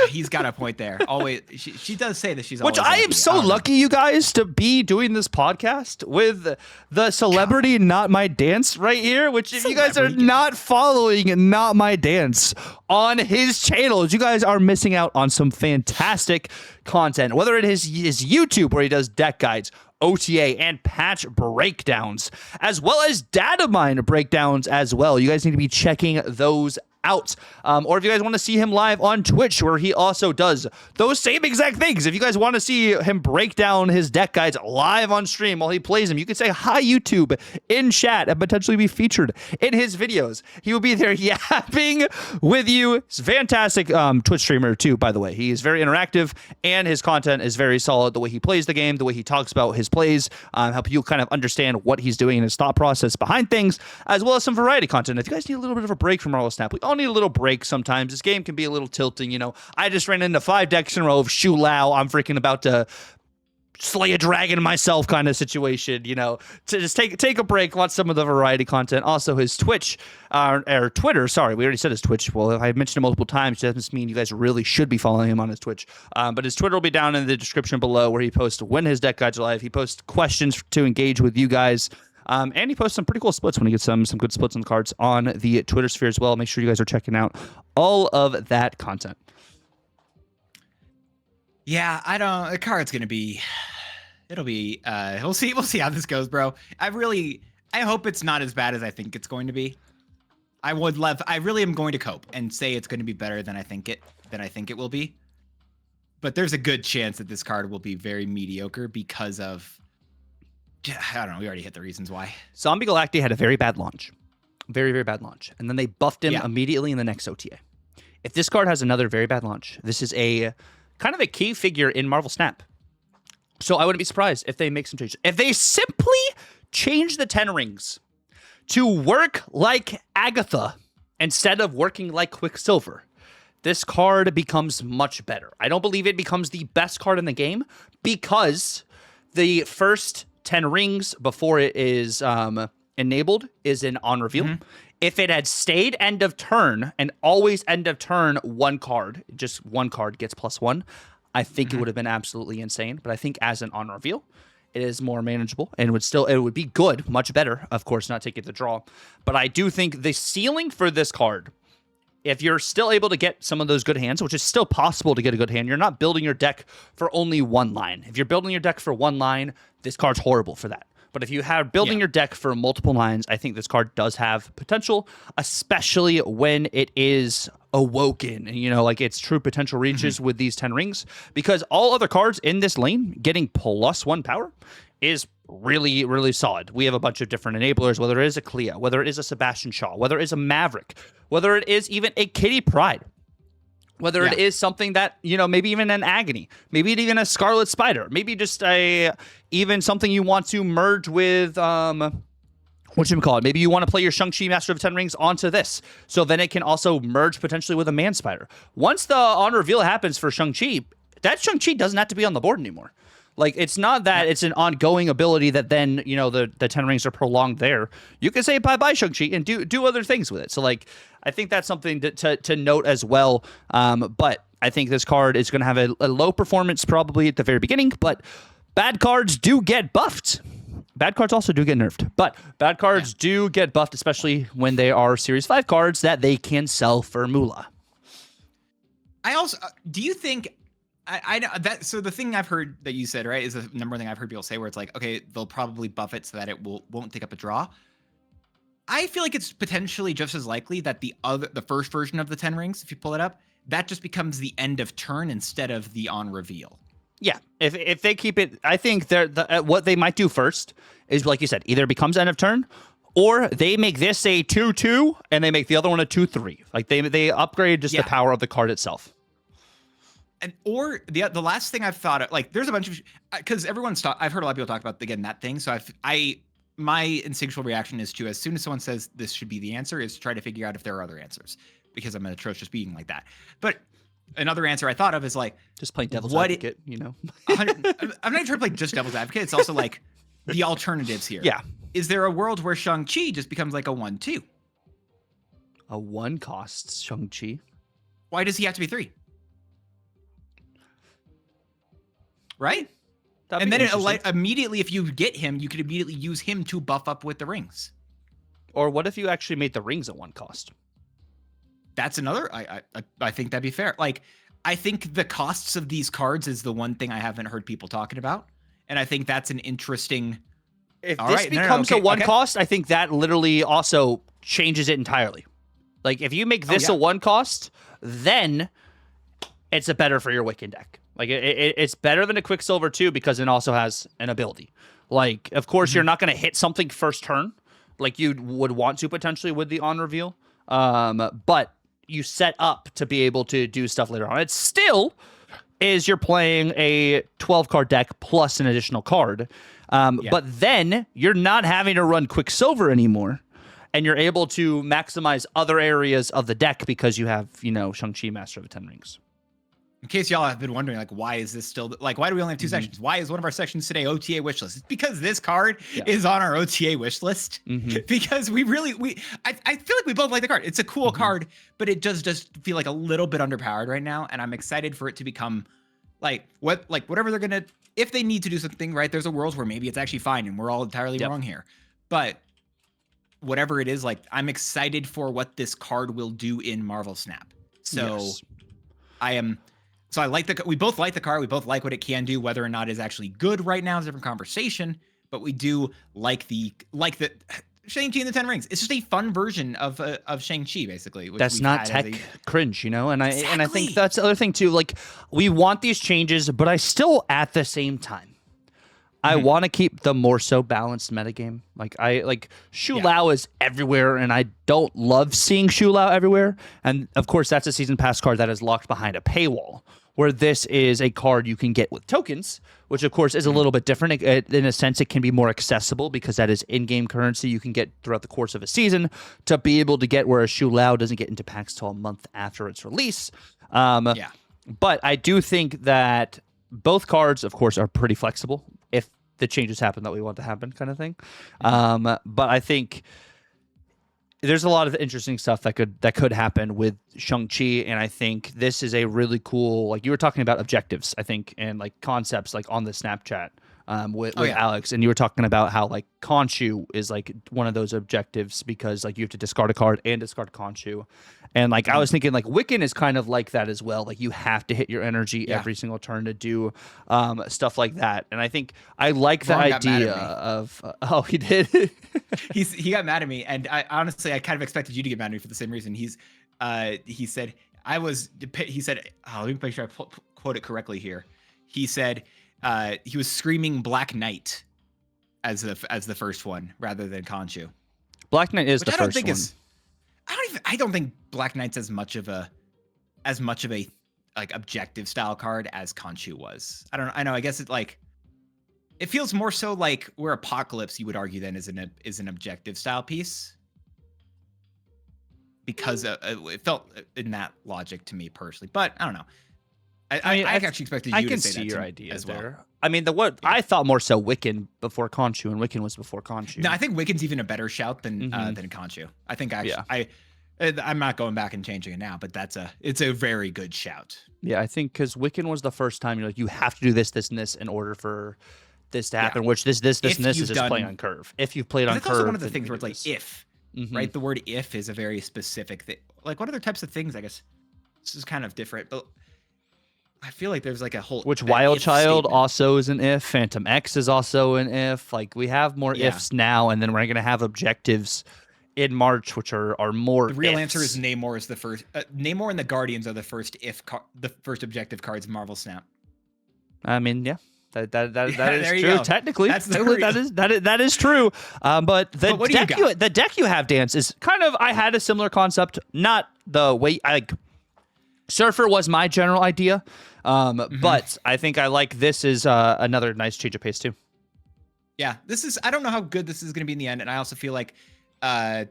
He's got a point there. Always, she does say that she's. Which I am so lucky, you guys, to be doing this podcast with the celebrity Not My Dance right here. Which, if you guys are not following Not My Dance on his channels, you guys are missing out on some fantastic content. Whether it is his YouTube, where he does deck guides, OTA and patch breakdowns, as well as data mine breakdowns as well. You guys need to be checking those out. Or if you guys want to see him live on Twitch, where he also does those same exact things. If you guys want to see him break down his deck guides live on stream while he plays them, you can say hi YouTube in chat and potentially be featured in his videos. He will be there yapping with you. He's a fantastic Twitch streamer too, by the way. He is very interactive and his content is very solid. The way he plays the game, the way he talks about his plays, help you kind of understand what he's doing and his thought process behind things, as well as some variety content. If you guys need a little bit of a break from Marvel Snap, we all need a little break sometimes. This game can be a little tilting, you know. I just ran into 5 decks in a row of Shu Lao. I'm freaking about to slay a dragon myself kind of situation, you know. To just take a break, watch some of the variety content. Also, his Twitch, or Twitter, sorry, we already said his Twitch. Well, I mentioned it multiple times. That doesn't mean you guys really should be following him on his Twitch. But his Twitter will be down in the description below, where he posts when his deck guides are live. He posts questions to engage with you guys. And he posts some pretty cool splits when he gets some good splits on the cards on the Twitter sphere as well. Make sure you guys are checking out all of that content. Yeah, the card's gonna be. We'll see how this goes, bro. I hope it's not as bad as I think it's going to be. I really am going to cope and say it's going to be better than I think it will be. But there's a good chance that this card will be very mediocre because of, I don't know, we already hit the reasons why. Zombie Galacti had a very bad launch. Very, very bad launch. And then they buffed him immediately in the next OTA. If this card has another very bad launch, this is a kind of a key figure in Marvel Snap. So I wouldn't be surprised if they make some changes. If they simply change the 10 rings to work like Agatha instead of working like Quicksilver, this card becomes much better. I don't believe it becomes the best card in the game because the first 10 rings before it is enabled is on reveal. If it had stayed end of turn and always end of turn one card, just one card gets +1, I think it would have been absolutely insane. But I think as an on reveal, it is more manageable and it would be good, much better, of course, not taking the draw. But I do think the ceiling for this card, if you're still able to get some of those good hands, which is still possible to get a good hand, you're not building your deck for only one line. If you're building your deck for one line, this card's horrible for that. But if you have building your deck for multiple lines, I think this card does have potential, especially when it is awoken and, like its true potential reaches with these 10 rings. Because all other cards in this lane getting +1 power is really, really solid. We have a bunch of different enablers, whether it is a Clea, whether it is a Sebastian Shaw, whether it is a Maverick, whether it is even a Kitty Pryde. Whether it is something that, maybe even an Agony, maybe even a Scarlet Spider, maybe just even something you want to merge with, maybe you want to play your Shang-Chi Master of 10 Rings onto this. So then it can also merge potentially with a Man Spider. Once the on reveal happens for Shang-Chi, that Shang-Chi doesn't have to be on the board anymore. Like, it's not that it's an ongoing ability that then, the 10 rings are prolonged there. You can say bye-bye, Shang-Chi, and do other things with it. So, I think that's something to note as well. But I think this card is going to have a low performance probably at the very beginning, but bad cards do get buffed. Bad cards also do get nerfed, but bad cards do get buffed, especially when they are Series 5 cards that they can sell for moolah. I also, do you think... I know that. So the thing I've heard that you said, right, is the number one thing I've heard people say where it's like, okay, they'll probably buff it so that it won't take up a draw. I feel like it's potentially just as likely that the first version of the 10 rings, if you pull it up, that just becomes the end of turn instead of the on reveal. Yeah, if they keep it, I think what they might do first is, like you said, either becomes end of turn, or they make this a 2/2 and they make the other one a 2/3. Like they upgrade just the power of the card itself. And or the last thing I've thought of, there's a bunch of, because I've heard a lot of people talk about again that thing. So my instinctual reaction is to, as soon as someone says this should be the answer, is to try to figure out if there are other answers, because I'm an atrocious being like that. But another answer I thought of is just playing devil's advocate. I'm not trying to play just devil's advocate. It's also the alternatives here. Yeah. Is there a world where Shang-Chi just becomes a 1/2? A 1 costs Shang-Chi. Why does he have to be 3? Right? And then immediately, if you get him, you could immediately use him to buff up with the rings. Or what if you actually made the rings at 1 cost? That's another. I think that'd be fair. I think the costs of these cards is the one thing I haven't heard people talking about, and I think that's an interesting. If this becomes a 1 cost, I think that literally also changes it entirely. If you make this a 1 cost, then it's a better for your Wiccan deck. It's better than a Quicksilver too, because it also has an ability. Of course, you're not going to hit something first turn, like you would want to potentially with the on reveal. But you set up to be able to do stuff later on. It still is you're playing a 12 card deck plus an additional card. But then you're not having to run Quicksilver anymore, and you're able to maximize other areas of the deck because you have, Shang-Chi Master of 10 Rings. In case y'all have been wondering, why is this still, why do we only have 2 sections? Why is one of our sections today OTA Wishlist? It's because this card is on our OTA Wishlist. Because I feel like we both like the card. It's a cool card, but it does just feel a little bit underpowered right now. And I'm excited for it to become whatever they're going to, if they need to do something, right? There's a world where maybe it's actually fine and we're all entirely wrong here. But whatever it is, I'm excited for what this card will do in Marvel Snap. So So we both like the card. We both like what it can do. Whether or not it's actually good right now is a different conversation. But we do like the Shang-Chi and the 10 Rings. It's just a fun version of Shang-Chi, basically. That's not tech cringe, And I think that's the other thing too. We want these changes, but I still, at the same time, I want to keep the more so balanced metagame. Shu Lao is everywhere, and I don't love seeing Shu Lao everywhere. And of course, that's a season pass card that is locked behind a paywall. where this is a card you can get with tokens, which of course is a little bit different. In a sense, it can be more accessible because that is in-game currency you can get throughout the course of a season to be able to get, whereas Shu Lao doesn't get into packs till a month after its release. But I do think that both cards, of course, are pretty flexible if the changes happen that we want to happen, kind of thing. But I think there's a lot of interesting stuff that could happen with Shang-Chi, and I think this is a really cool, like you were talking about objectives, I think, and like concepts like on the Snapchat with Alex, and you were talking about how like Khonshu is like one of those objectives because like you have to discard a card and discard Khonshu. And like I was thinking like Wiccan is kind of like that as well. Like you have to hit your energy every single turn to do stuff like that. And I think I like the idea of he did. He got mad at me, and I honestly kind of expected you to get mad at me for the same reason. He said let me make sure I quote it correctly here. He said he was screaming Black Knight as the first one rather than Khonshu. Black Knight is the first one. I don't think Black Knight's as much of a like objective style card as Khonshu was. I know. I guess it feels more so like where Apocalypse, you would argue, then is an objective style piece, because it felt in that logic to me personally. But I don't know. I actually expected you to say that. I can see your idea as well. I mean, I thought more so Wiccan before Khonshu, and Wiccan was before Khonshu. No, I think Wiccan's even a better shout than Khonshu. I think I'm not going back and changing it now, but it's a very good shout. Yeah, I think because Wiccan was the first time you're like, you have to do this, this, and this in order for this to happen. Which this, and this is just playing on curve. If you've played on curve, that's also one of the things where it's like if, right? The word if is a very specific thing. Like what other types of things? I guess this is kind of different, but I feel like there's like a whole. Which Wild Child also is an if. Phantom X is also an if. Like we have more ifs now, and then we're gonna have objectives in March, which are more. The real answer is Namor is the first. Namor and the Guardians are the first the first objective cards in Marvel Snap. I mean, yeah. That is true. Technically, that is true. But the deck you have, Dance, is kind of. I had a similar concept, not the way Surfer was my general idea, but I think I like this is another nice change of pace too. Yeah, this is. I don't know how good this is going to be in the end, and I also feel like, I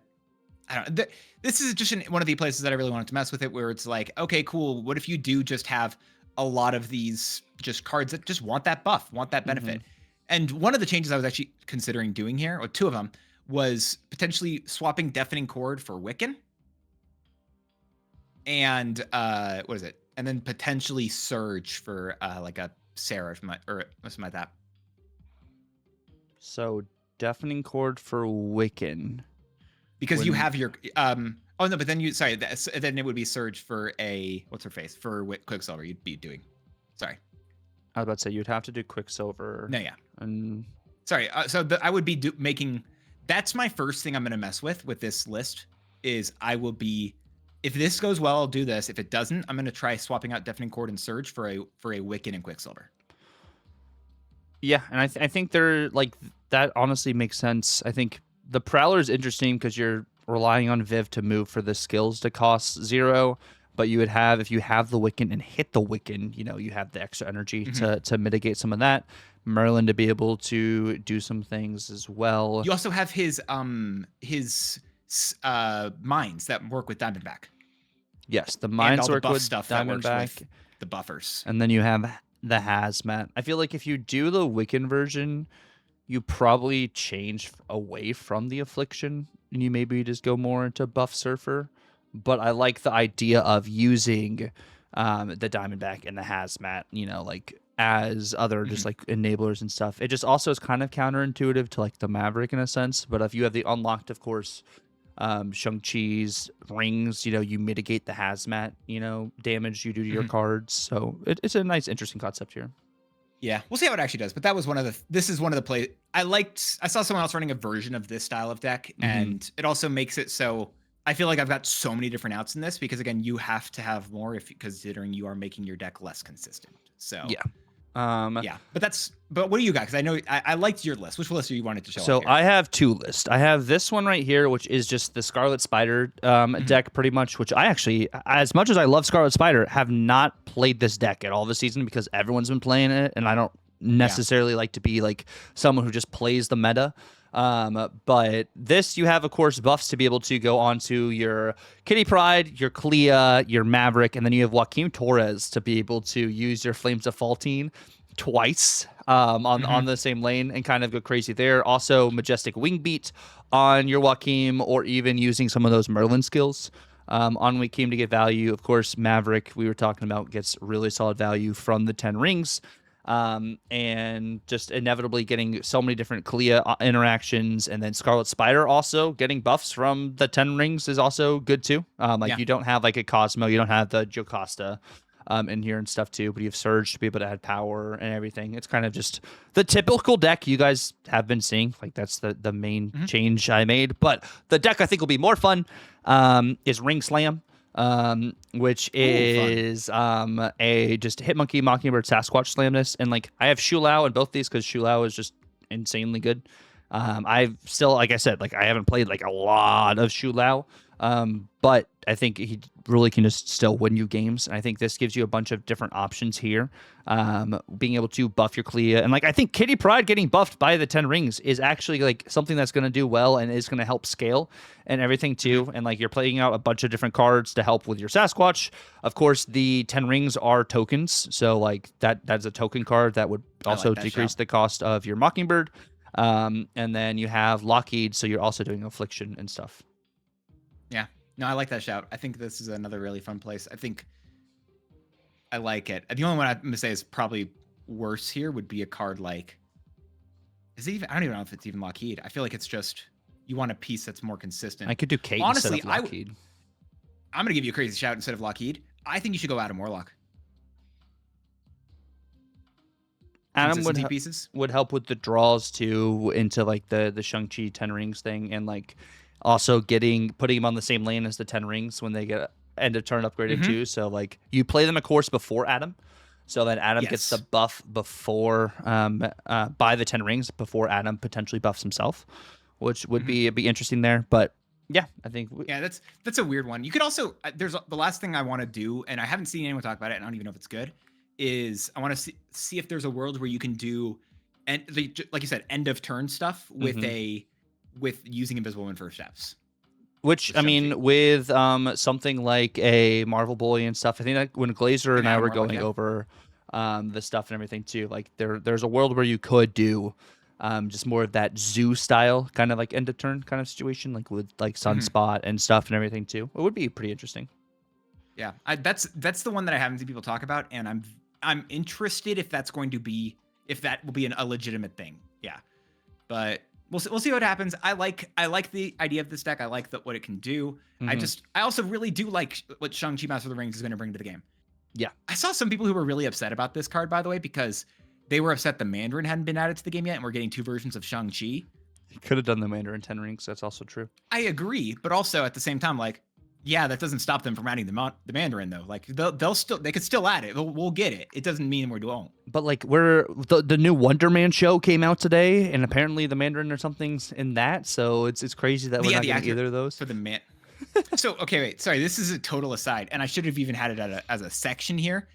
don't. This is just one of the places that I really wanted to mess with it, where it's like, okay, cool. What if you do just have a lot of these just cards that just want that buff, want that benefit? And one of the changes I was actually considering doing here, or two of them, was potentially swapping Deafening Chord for Wiccan. And what is it? And then potentially Surge for like a Sarah or something like that. So Deafening Chord for Wiccan, because you have your oh no, but then then it would be Surge for a what's her face for Quicksilver. You'd be doing. Sorry, I was about to say you'd have to do Quicksilver. No, yeah. And sorry, I would be making. That's my first thing I'm going to mess with this list. Is I will be. If this goes well, I'll do this. If it doesn't, I'm going to try swapping out Deafening Chord and Surge for a Wiccan and Quicksilver. Yeah, and I think they're like that. Honestly, makes sense. I think the Prowler is interesting because you're relying on Viv to move for the skills to cost 0, but you would have, if you have the Wiccan and hit the Wiccan, you have the extra energy to mitigate some of that. Merlin to be able to do some things as well. You also have his mines that work with Diamondback. Yes, the mines work with stuff Diamondback, that works with the buffers. And then you have the Hazmat. I feel like if you do the Wiccan version, you probably change away from the Affliction and you maybe just go more into buff Surfer. But I like the idea of using the Diamondback and the Hazmat, like as other just like enablers and stuff. It just also is kind of counterintuitive to like the Maverick in a sense. But if you have the unlocked, of course, Shang-Chi's rings, you mitigate the Hazmat, damage you do to your cards. So it's a nice, interesting concept here. Yeah, we'll see how it actually does. But that was this is one of the play I saw someone else running a version of this style of deck, and it also makes it so I feel like I've got so many different outs in this because again, you have to have more considering you are making your deck less consistent. So yeah. Yeah, but what do you got? Because I know I liked your list. Which list do you wanted to show So off here? I have two lists. I have this one right here, which is just the Scarlet Spider deck, pretty much. Which I actually, as much as I love Scarlet Spider, have not played this deck at all this season because everyone's been playing it, and I don't necessarily like to be like someone who just plays the meta. But this, you have, of course, buffs to be able to go onto your Kitty Pryde, your Clea, your Maverick, and then you have Joaquin Torres to be able to use your Flames of Faultine twice on the same lane and kind of go crazy there. Also, Majestic Wing Beat on your Joaquin, or even using some of those Merlin skills on Joaquin to get value. Of course, Maverick, we were talking about, gets really solid value from the 10 rings. And just inevitably getting so many different Clea interactions, and then Scarlet Spider also getting buffs from the 10 rings is also good too. You don't have like a Cosmo, you don't have the Jocasta in here and stuff too, but you have Surge to be able to add power and everything. It's kind of just the typical deck you guys have been seeing. Like that's the main change I made. But the deck I think will be more fun is Ring Slam. Which is a just Hitmonkey, Mockingbird, Sasquatch Slamness, and like I have Shulao in both these because Shulao is just insanely good. I've still, like I said, like I haven't played like a lot of Shulao, but I think he really can just still win you games. And I think this gives you a bunch of different options here, being able to buff your Clea, and like I think Kitty Pryde getting buffed by the 10 rings is actually like something that's going to do well and is going to help scale and everything too. And like you're playing out a bunch of different cards to help with your Sasquatch. Of course, the 10 rings are tokens, so like that's a token card that would also decrease the cost of your Mockingbird. And then you have Lockheed, so you're also doing Affliction and stuff. Yeah. No, I like that shout. I think this is another really fun place. I think I like it. The only one I'm going to say is probably worse here would be a card like, is it even, I don't even know if it's even Lockheed. I feel like it's just, you want a piece that's more consistent. I could do Kate Honestly, instead of Lockheed. I'm going to give you a crazy shout instead of Lockheed. I think you should go Adam Warlock. Adam would help with the draws too into like the Shang-Chi 10 rings thing, and like also putting him on the same lane as the 10 rings when they get end of turn upgraded too. So like you play them of course before Adam, so then Adam gets the buff before by the 10 rings before Adam potentially buffs himself, which would be interesting there. But yeah, I think that's a weird one. You could also there's the last thing I want to do, and I haven't seen anyone talk about it, and I don't even know if it's good, is I want to see if there's a world where you can do, and like you said, end of turn stuff with with using Invisible Woman first steps. Which I mean, with something like a Marvel Boy and stuff, I think that when Glazer and I were going over the stuff and everything too, like there's a world where you could do just more of that zoo style kind of like end of turn kind of situation, like with like Sunspot and stuff and everything too. It would be pretty interesting. Yeah, that's the one that I haven't seen people talk about, and I'm interested if that will be a legitimate thing. Yeah, but we'll see what happens. I like the idea of this deck. I like what it can do. I also really do like what Shang-Chi Master of the Rings is going to bring to the game. Yeah, I saw some people who were really upset about this card, by the way, because they were upset the Mandarin hadn't been added to the game yet, and we're getting two versions of Shang-Chi. You could have done the Mandarin 10 rings. That's also true. I agree, but also at the same time, like, yeah, that doesn't stop them from adding the Mandarin though. Like they could still add it. We'll get it. It doesn't mean we won't. But like the new Wonder Man show came out today, and apparently the Mandarin or something's in that. So it's crazy that we're not getting either of those for the man. So okay, wait, sorry. This is a total aside, and I should have even had it as a section here.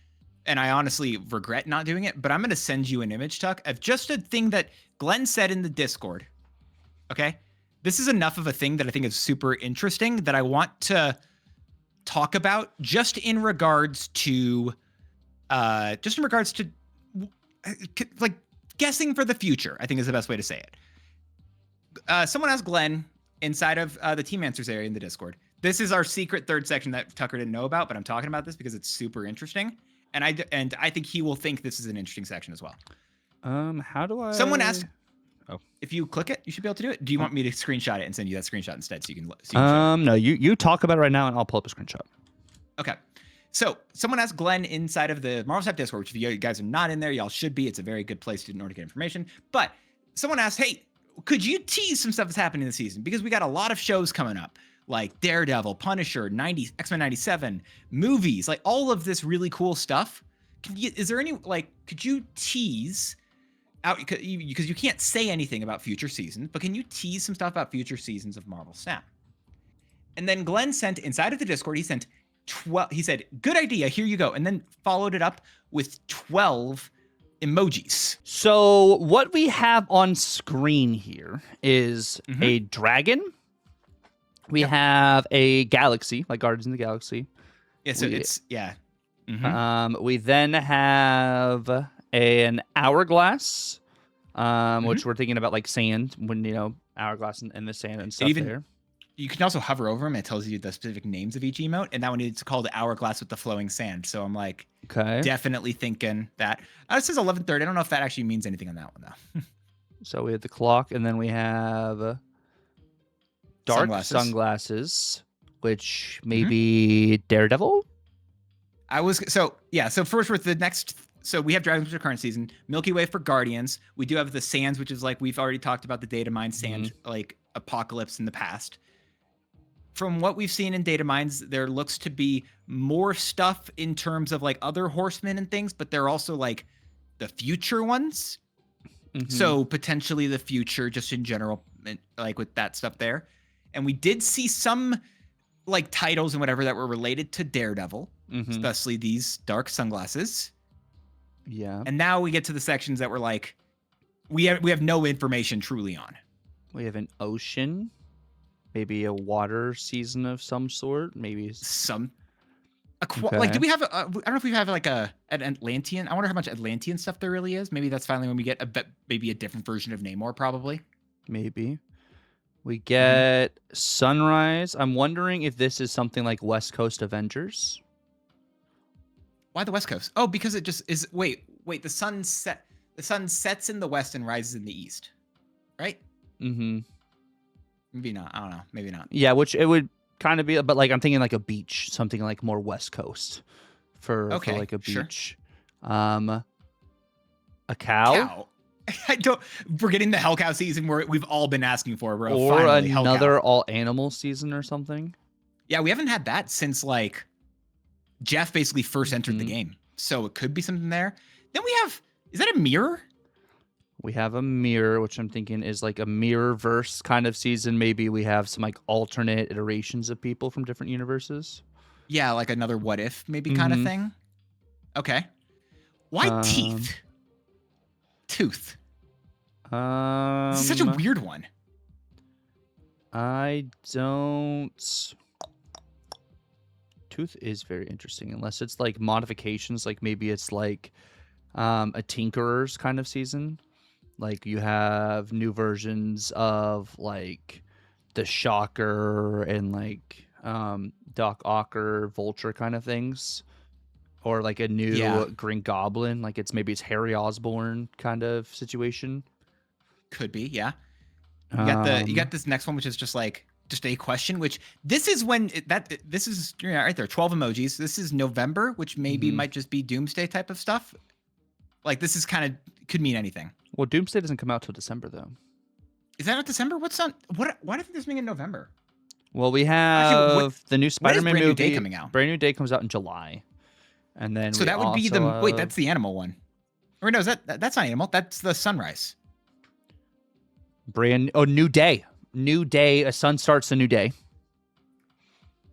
And I honestly regret not doing it. But I'm gonna send you an image, Tuck, of just a thing that Glenn said in the Discord. Okay. This is enough of a thing that I think is super interesting that I want to talk about just in regards to like guessing for the future, I think is the best way to say it. Someone asked Glenn inside of the Team Answers area in the Discord. This is our secret third section that Tucker didn't know about, but I'm talking about this because it's super interesting. And I think he will think this is an interesting section as well. How do I? Someone asked. Oh, if you click it, you should be able to do it. Do you want me to screenshot it and send you that screenshot instead so you can no, you talk about it right now and I'll pull up a screenshot. Okay. So someone asked Glenn inside of the Marvel YAP Discord, which if you guys are not in there, y'all should be. It's a very good place in order to get information. But someone asked, hey, could you tease some stuff that's happening this season? Because we got a lot of shows coming up, like Daredevil, Punisher, X-Men 97, movies, like all of this really cool stuff. is there any like? Could you tease out because you can't say anything about future seasons, but can you tease some stuff about future seasons of Marvel Snap? And then Glenn sent inside of the Discord. He sent 12. He said, "Good idea. Here you go," and then followed it up with 12 emojis. So what we have on screen here is a dragon. We have a galaxy, like Guardians of the Galaxy. Yeah, so it's We then have an hourglass, which we're thinking about like sand, when hourglass and the sand and stuff there. You can also hover over them. It tells you the specific names of each emote, and that one it's called hourglass with the flowing sand. So I'm like, definitely thinking that. It says 11:30. I don't know if that actually means anything on that one though. So we have the clock, and then we have dark sunglasses, which may be Daredevil. So first with the next. So we have Dragons for current season, Milky Way for Guardians. We do have the sands, which is like we've already talked about the data mine sand like apocalypse in the past. From what we've seen in data mines, there looks to be more stuff in terms of like other horsemen and things, but they're also like the future ones. So potentially the future just in general, like with that stuff there. And we did see some like titles and whatever that were related to Daredevil, especially these dark sunglasses. Yeah. And now we get to the sections that were like, we have no information truly on. We have an ocean, maybe a water season of some sort, maybe like, do we have? I don't know if we have like an Atlantean. I wonder how much Atlantean stuff there really is. Maybe that's finally when we get maybe a different version of Namor, probably. Maybe. We get Sunrise. I'm wondering if this is something like West Coast Avengers. Why the West Coast? Oh, because it just is. Wait. The sun sets in the west and rises in the east, right? Maybe not. I don't know. Maybe not. Yeah, which it would kind of be, but like I'm thinking like a beach, something like more West Coast for like a beach. Sure. A cow. We're getting the Hell Cow season where we've all been asking for, bro. Or finally, another all animal season or something. Yeah, we haven't had that since like Jeff basically first entered the game. So it could be something there. Then we have, is that a mirror? We have a mirror, which I'm thinking is like a mirror-verse kind of season. Maybe we have some like alternate iterations of people from different universes. Yeah, like another what if maybe kind of thing. Okay. Why teeth? Tooth. This is such a weird one. I don't... Tooth is very interesting, unless it's like modifications, like maybe it's like a Tinkerer's kind of season. Like you have new versions of like the Shocker and like Doc Ocker, Vulture kind of things, or like a new Green Goblin, like maybe it's Harry Osborn kind of situation. Could be, yeah. You got this next one, which is just a question, which this is when this is right there, 12 emojis. This is November, which maybe might just be Doomsday type of stuff. Like this is kind of could mean anything. Well, Doomsday doesn't come out till December though. Is that not December? Why do I think this being in November? Well, we have the new Spider-Man movie. Brand New Day coming out? Brand New Day comes out in July, and then so that would be wait, that's the animal one. Or no, that's not animal. That's the Sunrise. New Day. New day. A sun starts a new day.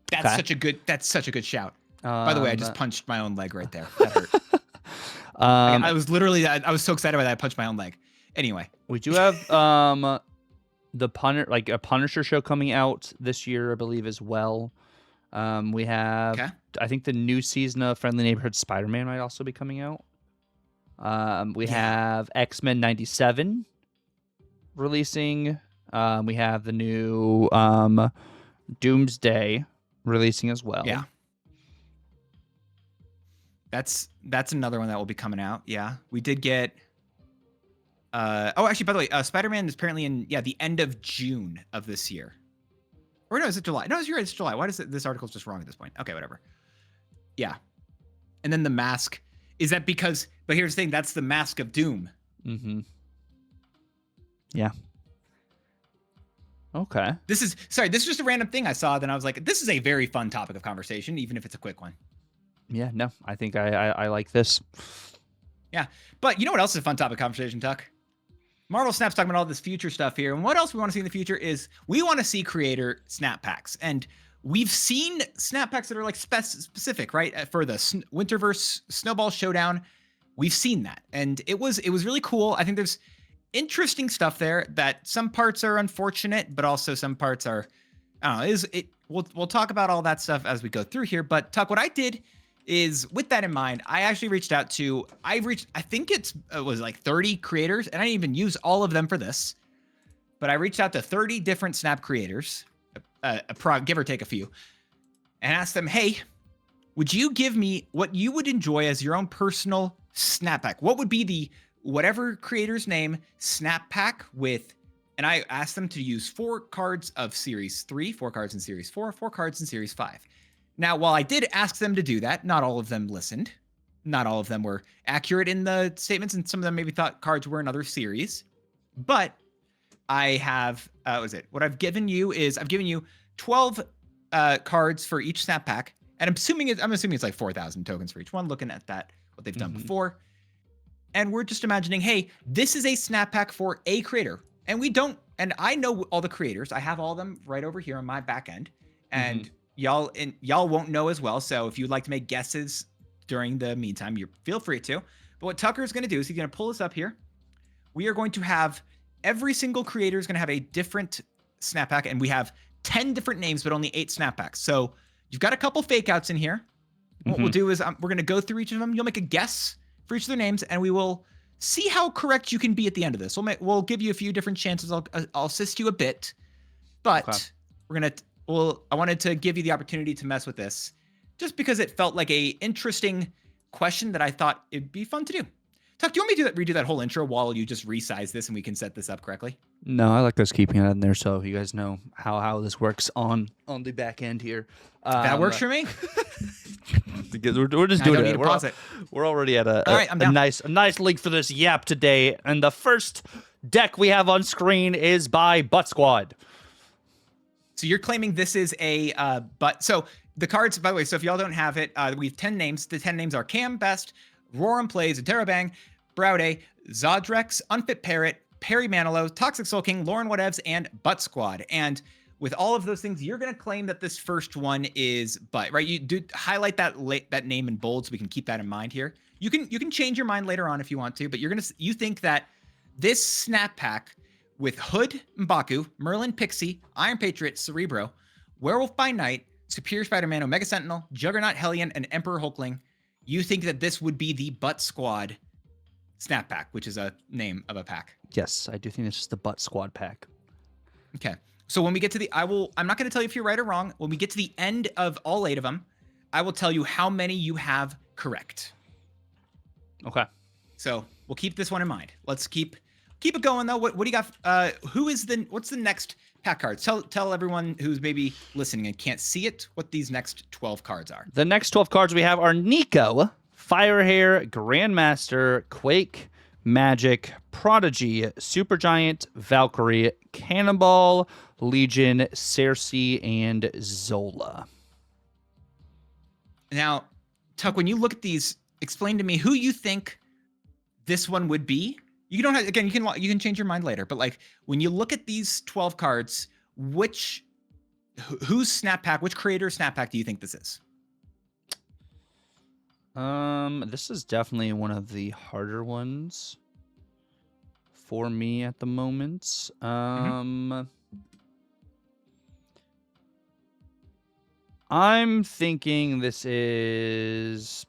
That's such a good shout. By the way, I just punched my own leg right there. That hurt. I was so excited about that. I punched my own leg. Anyway, we do have a Punisher show coming out this year, I believe, as well. We have I think the new season of Friendly Neighborhood Spider-Man might also be coming out. We have X-Men 97 releasing. We have the new Doomsday releasing as well. Yeah. That's another one that will be coming out. Yeah. We did get actually, by the way, Spider-Man is apparently in the end of June of this year. Or no, is it July? No, it's July. Why does this article's just wrong at this point? Okay, whatever. Yeah. And then the mask. Is that because, but here's the thing, that's the Mask of Doom. Yeah. Okay. This is just a random thing I saw. Then I was like, this is a very fun topic of conversation, even if it's a quick one. Yeah, no, I think I like this. Yeah. But you know what else is a fun topic of conversation, Tuck? Marvel Snap's talking about all this future stuff here. And what else we want to see in the future is we want to see creator snap packs. And we've seen snap packs that are like specific, right? For the Winterverse Snowball Showdown, we've seen that. And it was really cool. I think there's interesting stuff there that some parts are unfortunate, but also some parts are, I don't know, we'll talk about all that stuff as we go through here. But Tuck, what I did is with that in mind, I actually reached out to, I think it was like 30 creators, and I didn't even use all of them for this, but I reached out to 30 different Snap creators, give or take a few, and asked them, hey, would you give me what you would enjoy as your own personal Snap pack? What would be the whatever creator's name Snap pack with, and I asked them to use 4 cards of Series 3, 4 cards in Series 4, 4 cards in Series 5. Now, while I did ask them to do that, not all of them listened. Not all of them were accurate in the statements, and some of them maybe thought cards were in other series. But I have, what I've given you is I've given you 12 cards for each Snap pack, and I'm assuming it's like 4,000 tokens for each one. Looking at that, what they've done before, and we're just imagining, hey, this is a Snap pack for a creator, and I know all the creators. I have all of them right over here on my back end, and y'all won't know as well. So if you'd like to make guesses during the meantime, you feel free to. But what Tucker is going to do is he's going to pull this up here. We are going to have every single creator is going to have a different Snap pack, and we have 10 different names, but only 8 Snap packs. So you've got a couple fake outs in here. What we'll do is we're going to go through each of them. You'll make a guess for each of their names, and we will see how correct you can be at the end of this. We'll give you a few different chances. I'll assist you a bit, but I wanted to give you the opportunity to mess with this just because it felt like a interesting question that I thought it'd be fun to do. Tuck, do you want me to redo that whole intro while you just resize this and we can set this up correctly? No, I like us keeping it in there so you guys know how this works on the back end here. That works for me. We're just doing it. We're already at a nice link for this yap today, and the first deck we have on screen is by Butt Squad. So you're claiming this is so the cards, by the way, so if y'all don't have it, we have 10 names. The 10 names are Cam Best, Roram Plays, Terabang, Browday, Zodrex, Unfit Parrot, Perry Manilow, Toxic Soul King, Lauren Whatevs, and Butt Squad. And with all of those things, you're going to claim that this first one is Butt, right? You do highlight that name in bold so we can keep that in mind here. You can change your mind later on if you want to, but you think that this Snap pack with Hood, M'Baku, Merlin, Pixie, Iron Patriot, Cerebro, Werewolf by Night, Superior Spider-Man, Omega Sentinel, Juggernaut Hellion, and Emperor Hulkling, you think that this would be the Butt Squad Snap pack, which is a name of a pack. Yes, I do think it's just the Butt Squad pack. Okay. So when we get to I'm not going to tell you if you're right or wrong. When we get to the end of all 8 of them, I will tell you how many you have correct. Okay. So we'll keep this one in mind. Let's keep it going though. What do you got? What's the next pack cards? Tell everyone who's maybe listening and can't see it what these next 12 cards are. The next 12 cards we have are Nico, Firehair, Grandmaster, Quake, Magic, Prodigy, Supergiant, Valkyrie, Cannonball, Legion, Cersei, and Zola. Now, Tuck, when you look at these, explain to me who you think this one would be. You don't have, again, you can change your mind later, but like when you look at these 12 cards, whose Snap pack, which creator's Snap pack do you think this is? This is definitely one of the harder ones for me at the moment. I'm thinking this is...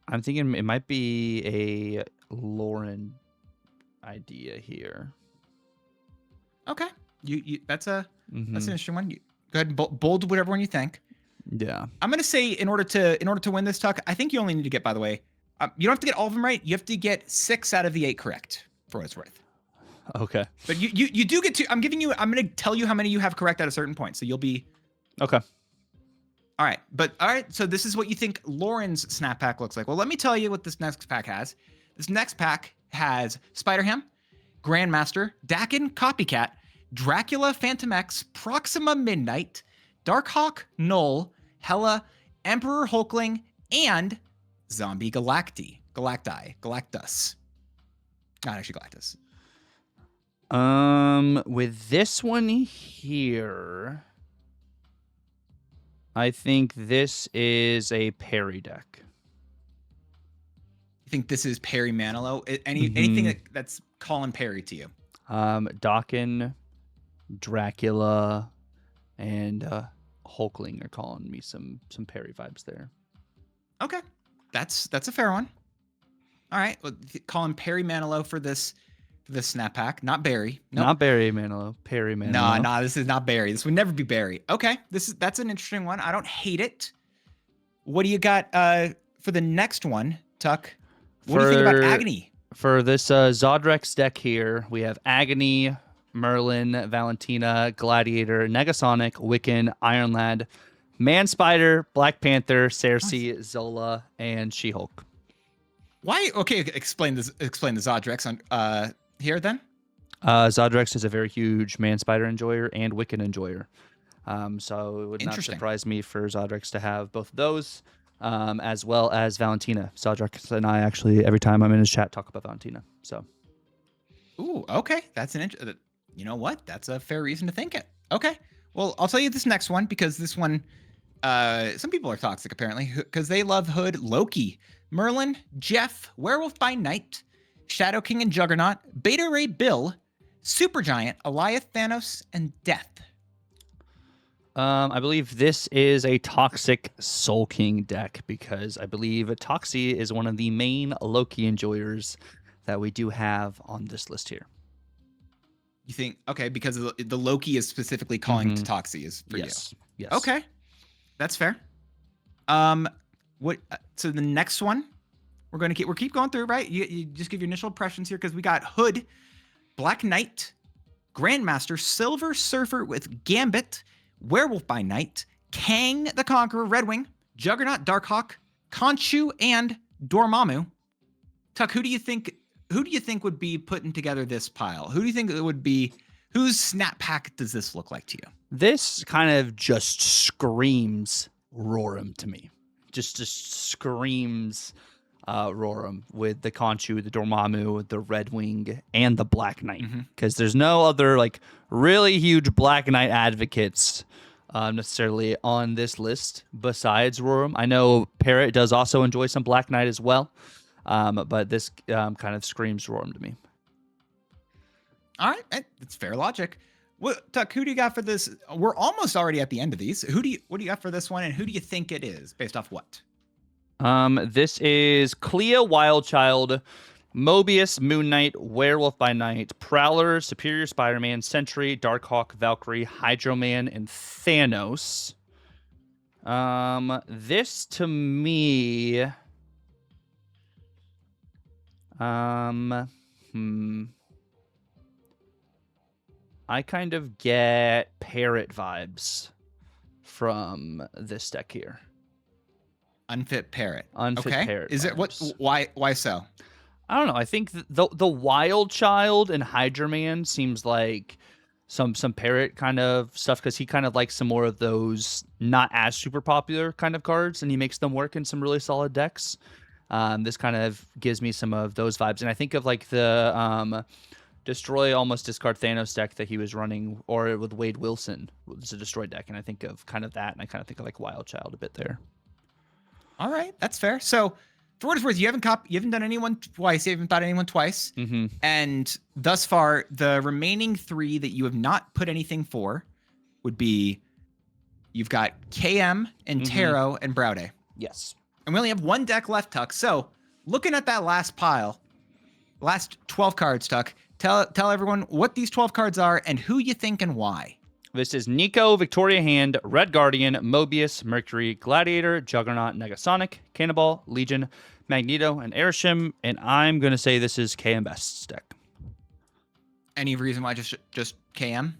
I'm thinking it might be a Lauren idea here. Okay. That's an interesting one. Go ahead and bold whatever one you think. Yeah. I'm going to say in order to win this, Tuck, I think you only need to get, by the way, you don't have to get all of them right. You have to get 6 out of the 8 correct for what it's worth. Okay. But you do get to, I'm going to tell you how many you have correct at a certain point. So you'll be. Okay. All right. So this is what you think Lauren's Snap pack looks like. Well, let me tell you what this next pack has. This next pack has Spider-Ham, Grandmaster, Dakin, Copycat, Dracula, Phantom X, Proxima Midnight, Darkhawk, Null, Hela, Emperor Hulkling, and Zombie Galactus. Not actually Galactus. With this one here, I think this is a parry deck. You think this is Perry Manilow? Anything that's calling Perry to you? Dakin, Dracula, and Hulkling are calling me some parry vibes there. Okay, that's a fair one. All right, well, calling Perry Manilow for this snap pack, not Barry. Nope. Not Barry Manilow, Perry Manilow. No, this is not Barry. This would never be Barry. Okay, that's an interesting one. I don't hate it. What do you got for the next one, Tuck? What do you think about Agony? For this Zodrex deck here, we have Agony, Merlin, Valentina, Gladiator, Negasonic, Wiccan, Iron Lad, Man Spider, Black Panther, Cersei, Zola, and She-Hulk. Why? Okay, explain the Zodrex on here then. Zodrex is a very huge Man Spider enjoyer and Wiccan enjoyer. So it would not surprise me for Zodrex to have both of those, as well as Valentina. Zodrex and I actually, every time I'm in his chat, talk about Valentina. So. Ooh, okay. That's you know what? That's a fair reason to think it. Okay. Well, I'll tell you this next one because this one, some people are toxic apparently because they love Hood, Loki, Merlin, Jeff, Werewolf by Night, Shadow King and Juggernaut, Beta Ray Bill, Supergiant, Eliath Thanos, and Death. I believe this is a toxic Soul King deck because I believe Toxie is one of the main Loki enjoyers that we do have on this list here. You think, okay, because the Loki is specifically calling to Toxie is for you. Yes. Okay, that's fair. So the next one, we're keep going through, right? You just give your initial impressions here because we got Hood, Black Knight, Grandmaster, Silver Surfer with Gambit, Werewolf by Night, Kang the Conqueror, Redwing, Juggernaut, Darkhawk, Khonshu, and Dormammu. Tuck, who do you think would be putting together this pile? Who do you think it would be? Whose snap pack does this look like to you? This kind of just screams Roram to me. Just screams Roram with the Khonshu, the Dormammu, the Redwing, and the Black Knight. Because there's no other like really huge Black Knight advocates necessarily on this list besides Roram. I know Parrot does also enjoy some Black Knight as well. But this kind of screams Roram to me. All right, that's fair logic. Tuck, who do you got for this? We're almost already at the end of these. What do you got for this one, and who do you think it is based off what? This is Clea Wildchild, Mobius, Moon Knight, Werewolf by Night, Prowler, Superior Spider-Man, Sentry, Darkhawk, Valkyrie, Hydro-Man, and Thanos. This to me. I kind of get Parrot vibes from this deck here. Unfit Parrot. Unfit Parrot. Is vibes. it why so? I don't know. I think the Wild Child and Hydra Man seems like some Parrot kind of stuff because he kind of likes some more of those not as super popular kind of cards, and he makes them work in some really solid decks. This kind of gives me some of those vibes, and I think of like the Destroy Almost Discard Thanos deck that he was running, or with Wade Wilson. It's a Destroy deck, and I think of kind of that, and I kind of think of like Wild Child a bit there. All right, that's fair. So, for what it's worth, you haven't done anyone twice. You haven't thought anyone twice, and thus far, the remaining three that you have not put anything for would be you've got KM and Taro and Browday. Yes, and we only have one deck left, Tuck. So, looking at that last pile, last 12 cards, Tuck. Tell everyone what these 12 cards are and who you think and why. This is Nico, Victoria Hand, Red Guardian, Mobius, Mercury, Gladiator, Juggernaut, Negasonic, Cannonball, Legion, Magneto, and Airshim, and I'm going to say this is KM Best's deck. Any reason why just KM?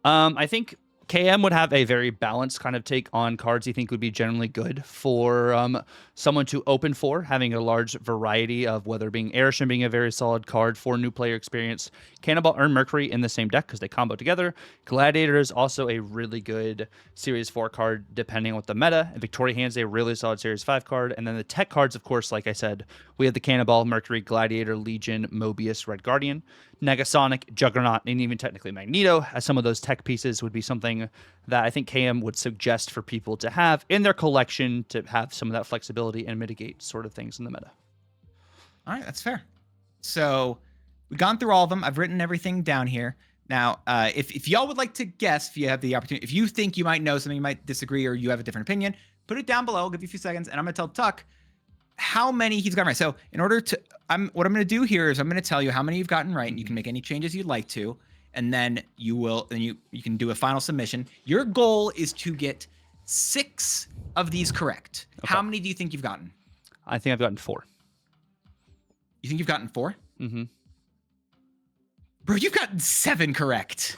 I think KM would have a very balanced kind of take on cards you think would be generally good for someone to open for, having a large variety of whether being Airshim being a very solid card for new player experience. Cannonball earn Mercury in the same deck because they combo together. Gladiator is also a really good Series 4 card depending on what the meta. And Victoria Hand's a really solid Series 5 card. And then the tech cards, of course, like I said, we have the Cannonball, Mercury, Gladiator, Legion, Mobius, Red Guardian, Negasonic, Juggernaut, and even technically Magneto, as some of those tech pieces would be something that I think KM would suggest for people to have in their collection to have some of that flexibility and mitigate sort of things in the meta. All right, that's fair. So we've gone through all of them. I've written everything down here. Now, if y'all would like to guess, if you have the opportunity, if you think you might know something, you might disagree, or you have a different opinion, put it down below. I'll give you a few seconds, and I'm going to tell Tuck how many he's gotten right. So in order to, what I'm going to do here is I'm going to tell you how many you've gotten right, and you can make any changes you'd like to, and then you can do a final submission. Your goal is to get 6 of these correct. Okay. How many do you think you've gotten? I think I've gotten 4. You think you've gotten 4? Mm-hmm. Bro, you've gotten 7 correct.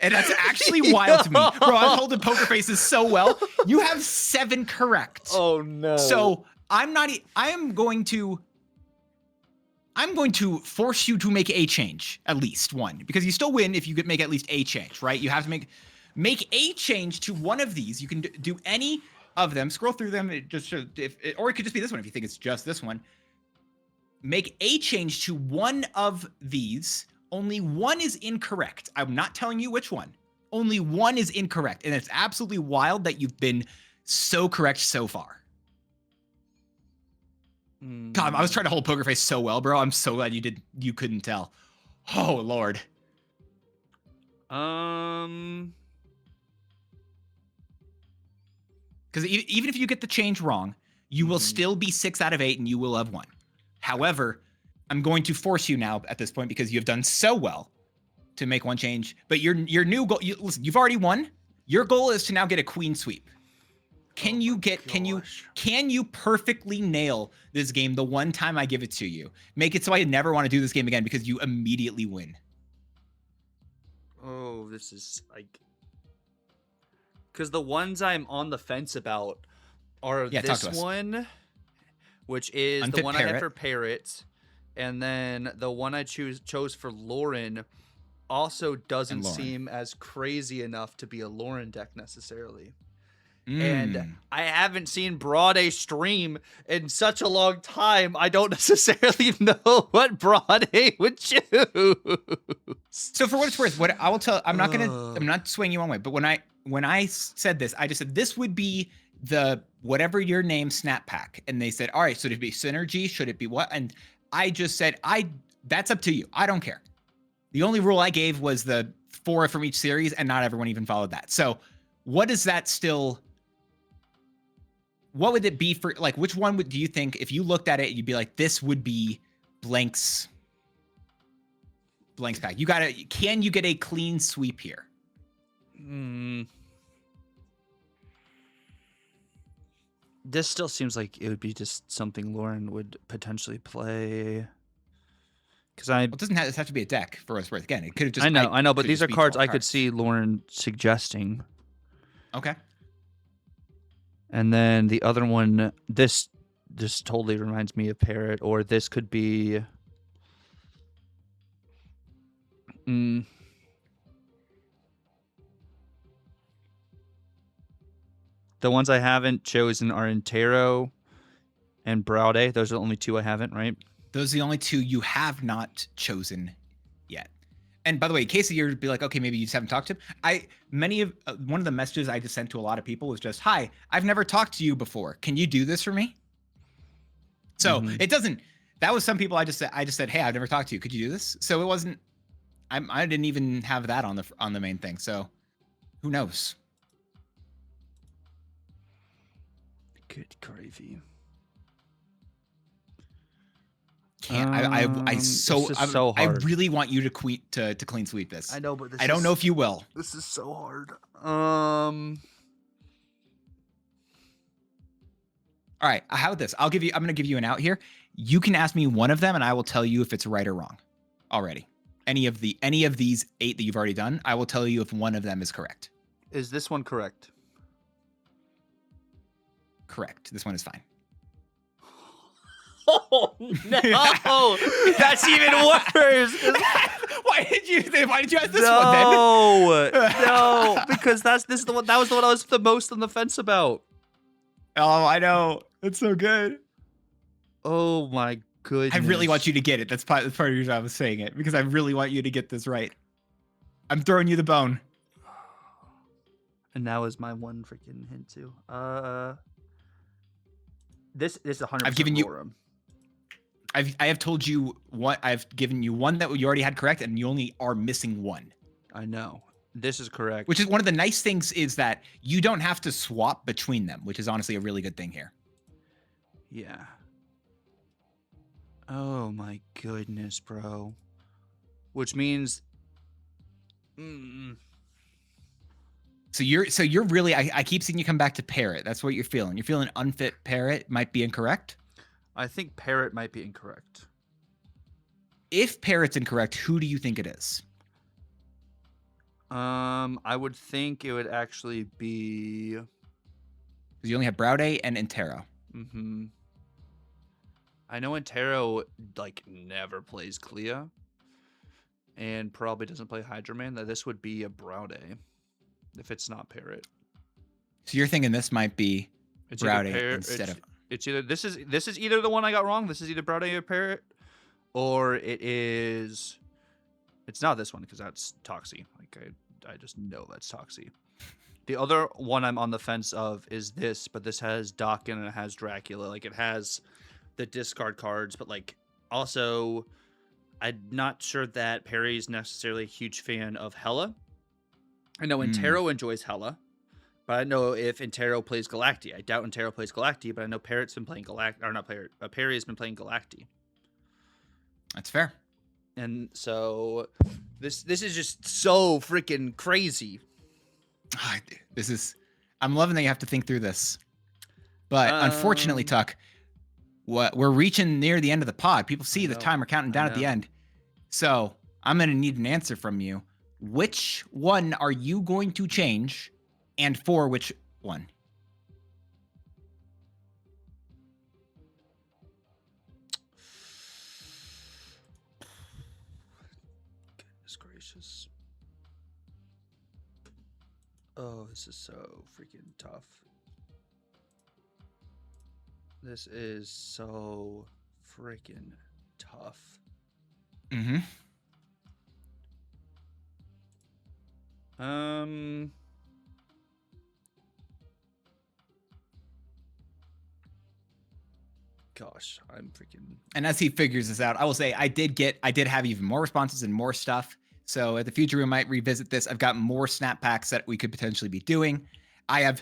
And that's actually wild to me. Bro, I'm holding poker faces so well. You have 7 correct. Oh no. So I am going to force you to make a change, at least one, because you still win if you make at least a change, right? You have to make a change to one of these. You can do any of them. Scroll through them. Or it could just be this one if you think it's just this one. Make a change to one of these. Only one is incorrect. I'm not telling you which one. Only one is incorrect. And it's absolutely wild that you've been so correct so far. God, I was trying to hold poker face so well, bro. I'm so glad you couldn't tell. Oh, Lord. Because even if you get the change wrong, you will still be 6 out of 8 and you will have won. However, I'm going to force you now at this point because you've done so well to make one change. But your new goal, listen, you've already won. Your goal is to now get a queen sweep. Can you perfectly nail this game the one time I give it to you? Make it so I never want to do this game again because you immediately win. Oh, this is like, because the ones I'm on the fence about are this one, which is Unfit the one Parrot. I had for Parrot, and then the one I chose for Lauren also doesn't seem as crazy enough to be a Lauren deck necessarily. And I haven't seen Broad stream in such a long time. I don't necessarily know what Broad would choose. So for what it's worth, what I will tell, I'm not swaying you one way, but when I said this, I just said this would be the whatever your name snap pack, and they said, all right, so should it be synergy? Should it be what? And I just said, that's up to you. I don't care. The only rule I gave was the 4 from each series, and not everyone even followed that. So what is that still? What would it be for, like, which one do you think, if you looked at it, you'd be like, this would be Blank's pack? Can you get a clean sweep here? This still seems like it would be just something Lauren would potentially play. Because it doesn't have to be a deck for us. Again, it could have just. I know, but these are cards I could see Lauren suggesting. Okay. And then the other one, this totally reminds me of Parrot, or this could be. The ones I haven't chosen are Intero and Browde. Those are the only 2 I haven't, right? Those are the only 2 you have not chosen yet. And by the way, in case you'd be like, okay, maybe you just haven't talked to him. One of the messages I just sent to a lot of people was just, hi, I've never talked to you before. Can you do this for me? So it doesn't, that was some people I just said, hey, I've never talked to you. Could you do this? So it wasn't, I didn't even have that on the main thing. So who knows? Good gravy. I really want you to clean sweep this. I know, but I don't know if you will. This is so hard. All right, how about this? I'm going to give you an out here. You can ask me one of them, and I will tell you if it's right or wrong already. any of these 8 that you've already done, I will tell you if one of them is correct. Is this one correct? Correct. This one is fine. Oh no! That's even worse. Why did you ask this No, one then? no, because that was the one I was the most on the fence about. Oh, I know. It's so good. Oh my goodness! I really want you to get it. That's part of the reason I was saying it, because I really want you to get this right. I'm throwing you the bone. And that was my one freaking hint too. This is 100%. I've given you. Room. I have told you what I've given you one that you already had correct, and you only are missing one. I know. This is correct. Which is one of the nice things is that you don't have to swap between them, which is honestly a really good thing here. Yeah. Oh my goodness, bro. Which means. So you're really. I keep seeing you come back to Parrot. That's what you're feeling. You're feeling unfit Parrot might be incorrect. I think Parrot might be incorrect. If Parrot's incorrect, who do you think it is? I would think it would actually be. Because you only have Browday and Intero. Mm-hmm. I know Intero like never plays Clea, and probably doesn't play Hydro-Man. That this would be a Browday, if it's not Parrot. So you're thinking this might be It's Browday instead of. It's either this is either the one I got wrong. This is either Browday or Parrot, or it is. It's not this one because that's Toxie. Like I just know that's Toxie. The other one I'm on the fence of is this, but this has Dakin and it has Dracula. Like it has the discard cards, but like also I'm not sure that Perry's necessarily a huge fan of Hela. I know Intero enjoys Hela. But I don't know if Intero plays Galacti. I doubt Intero plays Galacti, but I know Parrot's been playing Galacti. Or not Parrot, Perry has been playing Galacti. That's fair. And so this is just so freaking crazy. I'm loving that you have to think through this. But unfortunately, Tuck, we're reaching near the end of the pod. People see the timer counting down at the end. So I'm going to need an answer from you. Which one are you going to change? And for which one? Goodness gracious. Oh, this is so freaking tough. This is so freaking tough. Mm-hmm. Gosh, I'm freaking. And as he figures this out, I will say I did have even more responses and more stuff. So at the future, we might revisit this. I've got more snap packs that we could potentially be doing. I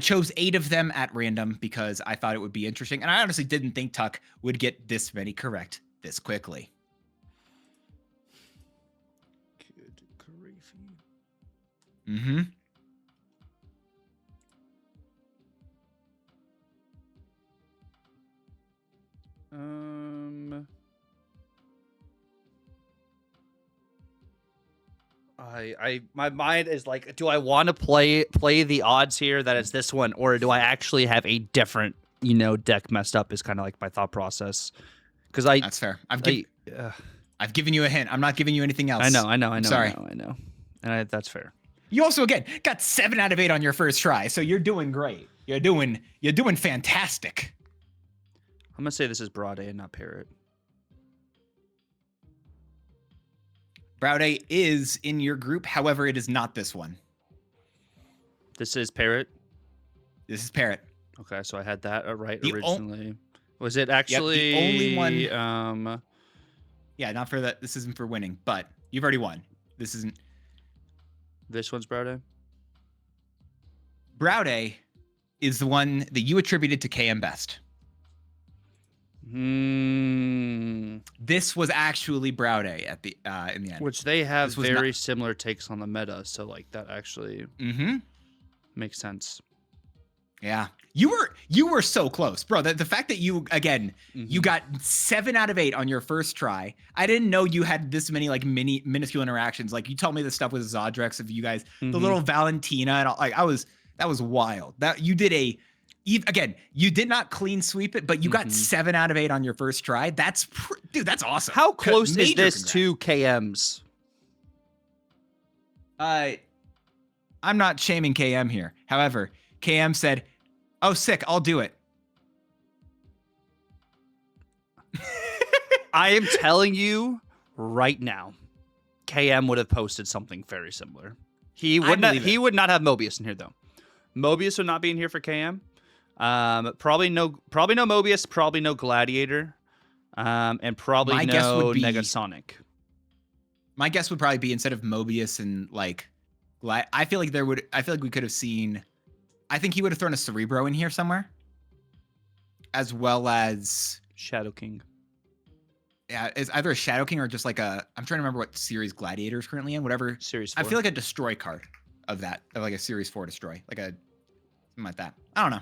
chose 8 of them at random because I thought it would be interesting. And I honestly didn't think Tuck would get this many correct this quickly. Good griefy. Mm-hmm. My mind is like, do I want to play the odds here that it's this one, or do I actually have a different, deck messed up? Is kind of like my thought process. Because that's fair. I've given you a hint. I'm not giving you anything else. I know. Sorry. I know. And that's fair. You also, again, got 7 out of 8 on your first try, so you're doing great. You're doing fantastic. I'm gonna say this is Browday and not Parrot. Browday is in your group, however, it is not this one. This is Parrot? This is Parrot. Okay, so I had that right originally. Was it actually... Yep, the only one... Yeah, not for that. This isn't for winning, but you've already won. This isn't... This one's Browday? Browday is the one that you attributed to KM Best. This was actually Browday at the in the end. Which they have very similar takes on the meta, so like that actually makes sense. Yeah. You were so close, bro. The fact that you you got 7 out of 8 on your first try. I didn't know you had this many like minuscule interactions. Like you told me the stuff with Zodrex of you guys, the little Valentina and all, like that was wild. That you did again, you did not clean sweep it, but you got 7 out of 8 on your first try. Dude, that's awesome. How close is this to KM's? I'm not shaming KM here. However, KM said, "Oh, sick, I'll do it." I am telling you right now, KM would have posted something very similar. He would not have Mobius in here though. Mobius would not be in here for KM. Probably no Mobius, probably no Gladiator, and probably no Negasonic. My guess would probably be instead of Mobius and like, I feel like we could have seen. I think he would have thrown a Cerebro in here somewhere, as well as Shadow King. Yeah, it's either a Shadow King or just like I'm trying to remember what series Gladiator is currently in. Whatever Series 4. I feel like a Destroy card of like a Series 4 Destroy, like something like that. I don't know.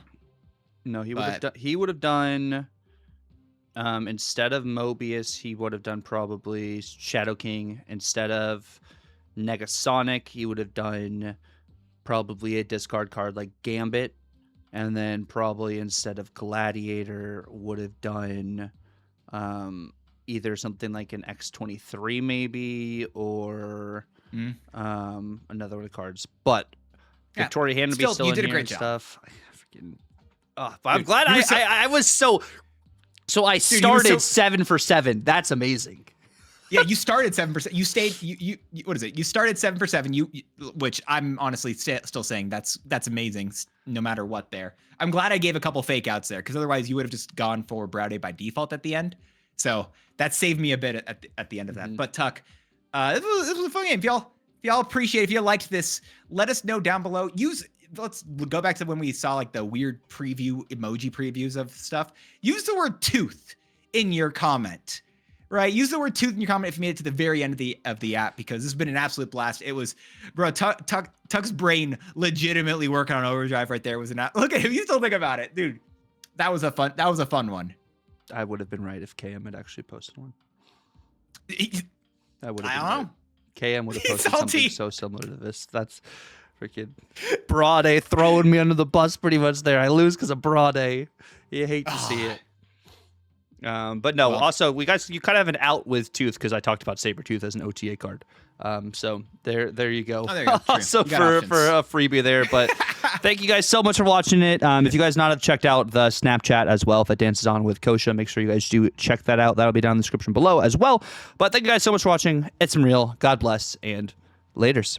No, he would have done. Instead of Mobius, he would have done probably Shadow King. Instead of Negasonic, he would have done probably a discard card like Gambit, and then probably instead of Gladiator would have done either something like an X-23 maybe, or another one of the cards. But Victoria Hand would be still in here and stuff. I'm glad I was so I started 7 for 7. That's amazing. Yeah, you started 7%. You stayed. You what is it? You started 7 for 7. Which I'm honestly still saying that's amazing. No matter what, there. I'm glad I gave a couple fake outs there, because otherwise you would have just gone for Browday by default at the end. So that saved me a bit at the end of that. But Tuck, this was a fun game. If y'all appreciate it, if you liked this, let us know down below. Let's go back to when we saw like the weird emoji previews of stuff. Use the word tooth in your comment. Right, use the word tooth in your comment if you made it to the very end of the app, because this has been an absolute blast. It was, bro, Tuck's brain legitimately working on overdrive right there. Was an look at him. You still think about it, dude. That was a fun one. I would have been right if KM had actually posted one. I don't know. KM would have posted something so similar to this. That's freaking Brade throwing me under the bus pretty much there. I lose because of Brade. You hate to see it. But no, also you kind of have an out with Tooth, because I talked about Sabretooth as an OTA card. So there you go. Oh, there you go. Also for a freebie there. But thank you guys so much for watching it. If you guys not have checked out the Snapchat as well, if it dances on with Kosha, make sure you guys do check that out. That'll be down in the description below as well. But thank you guys so much for watching. It's been real. God bless, and laters.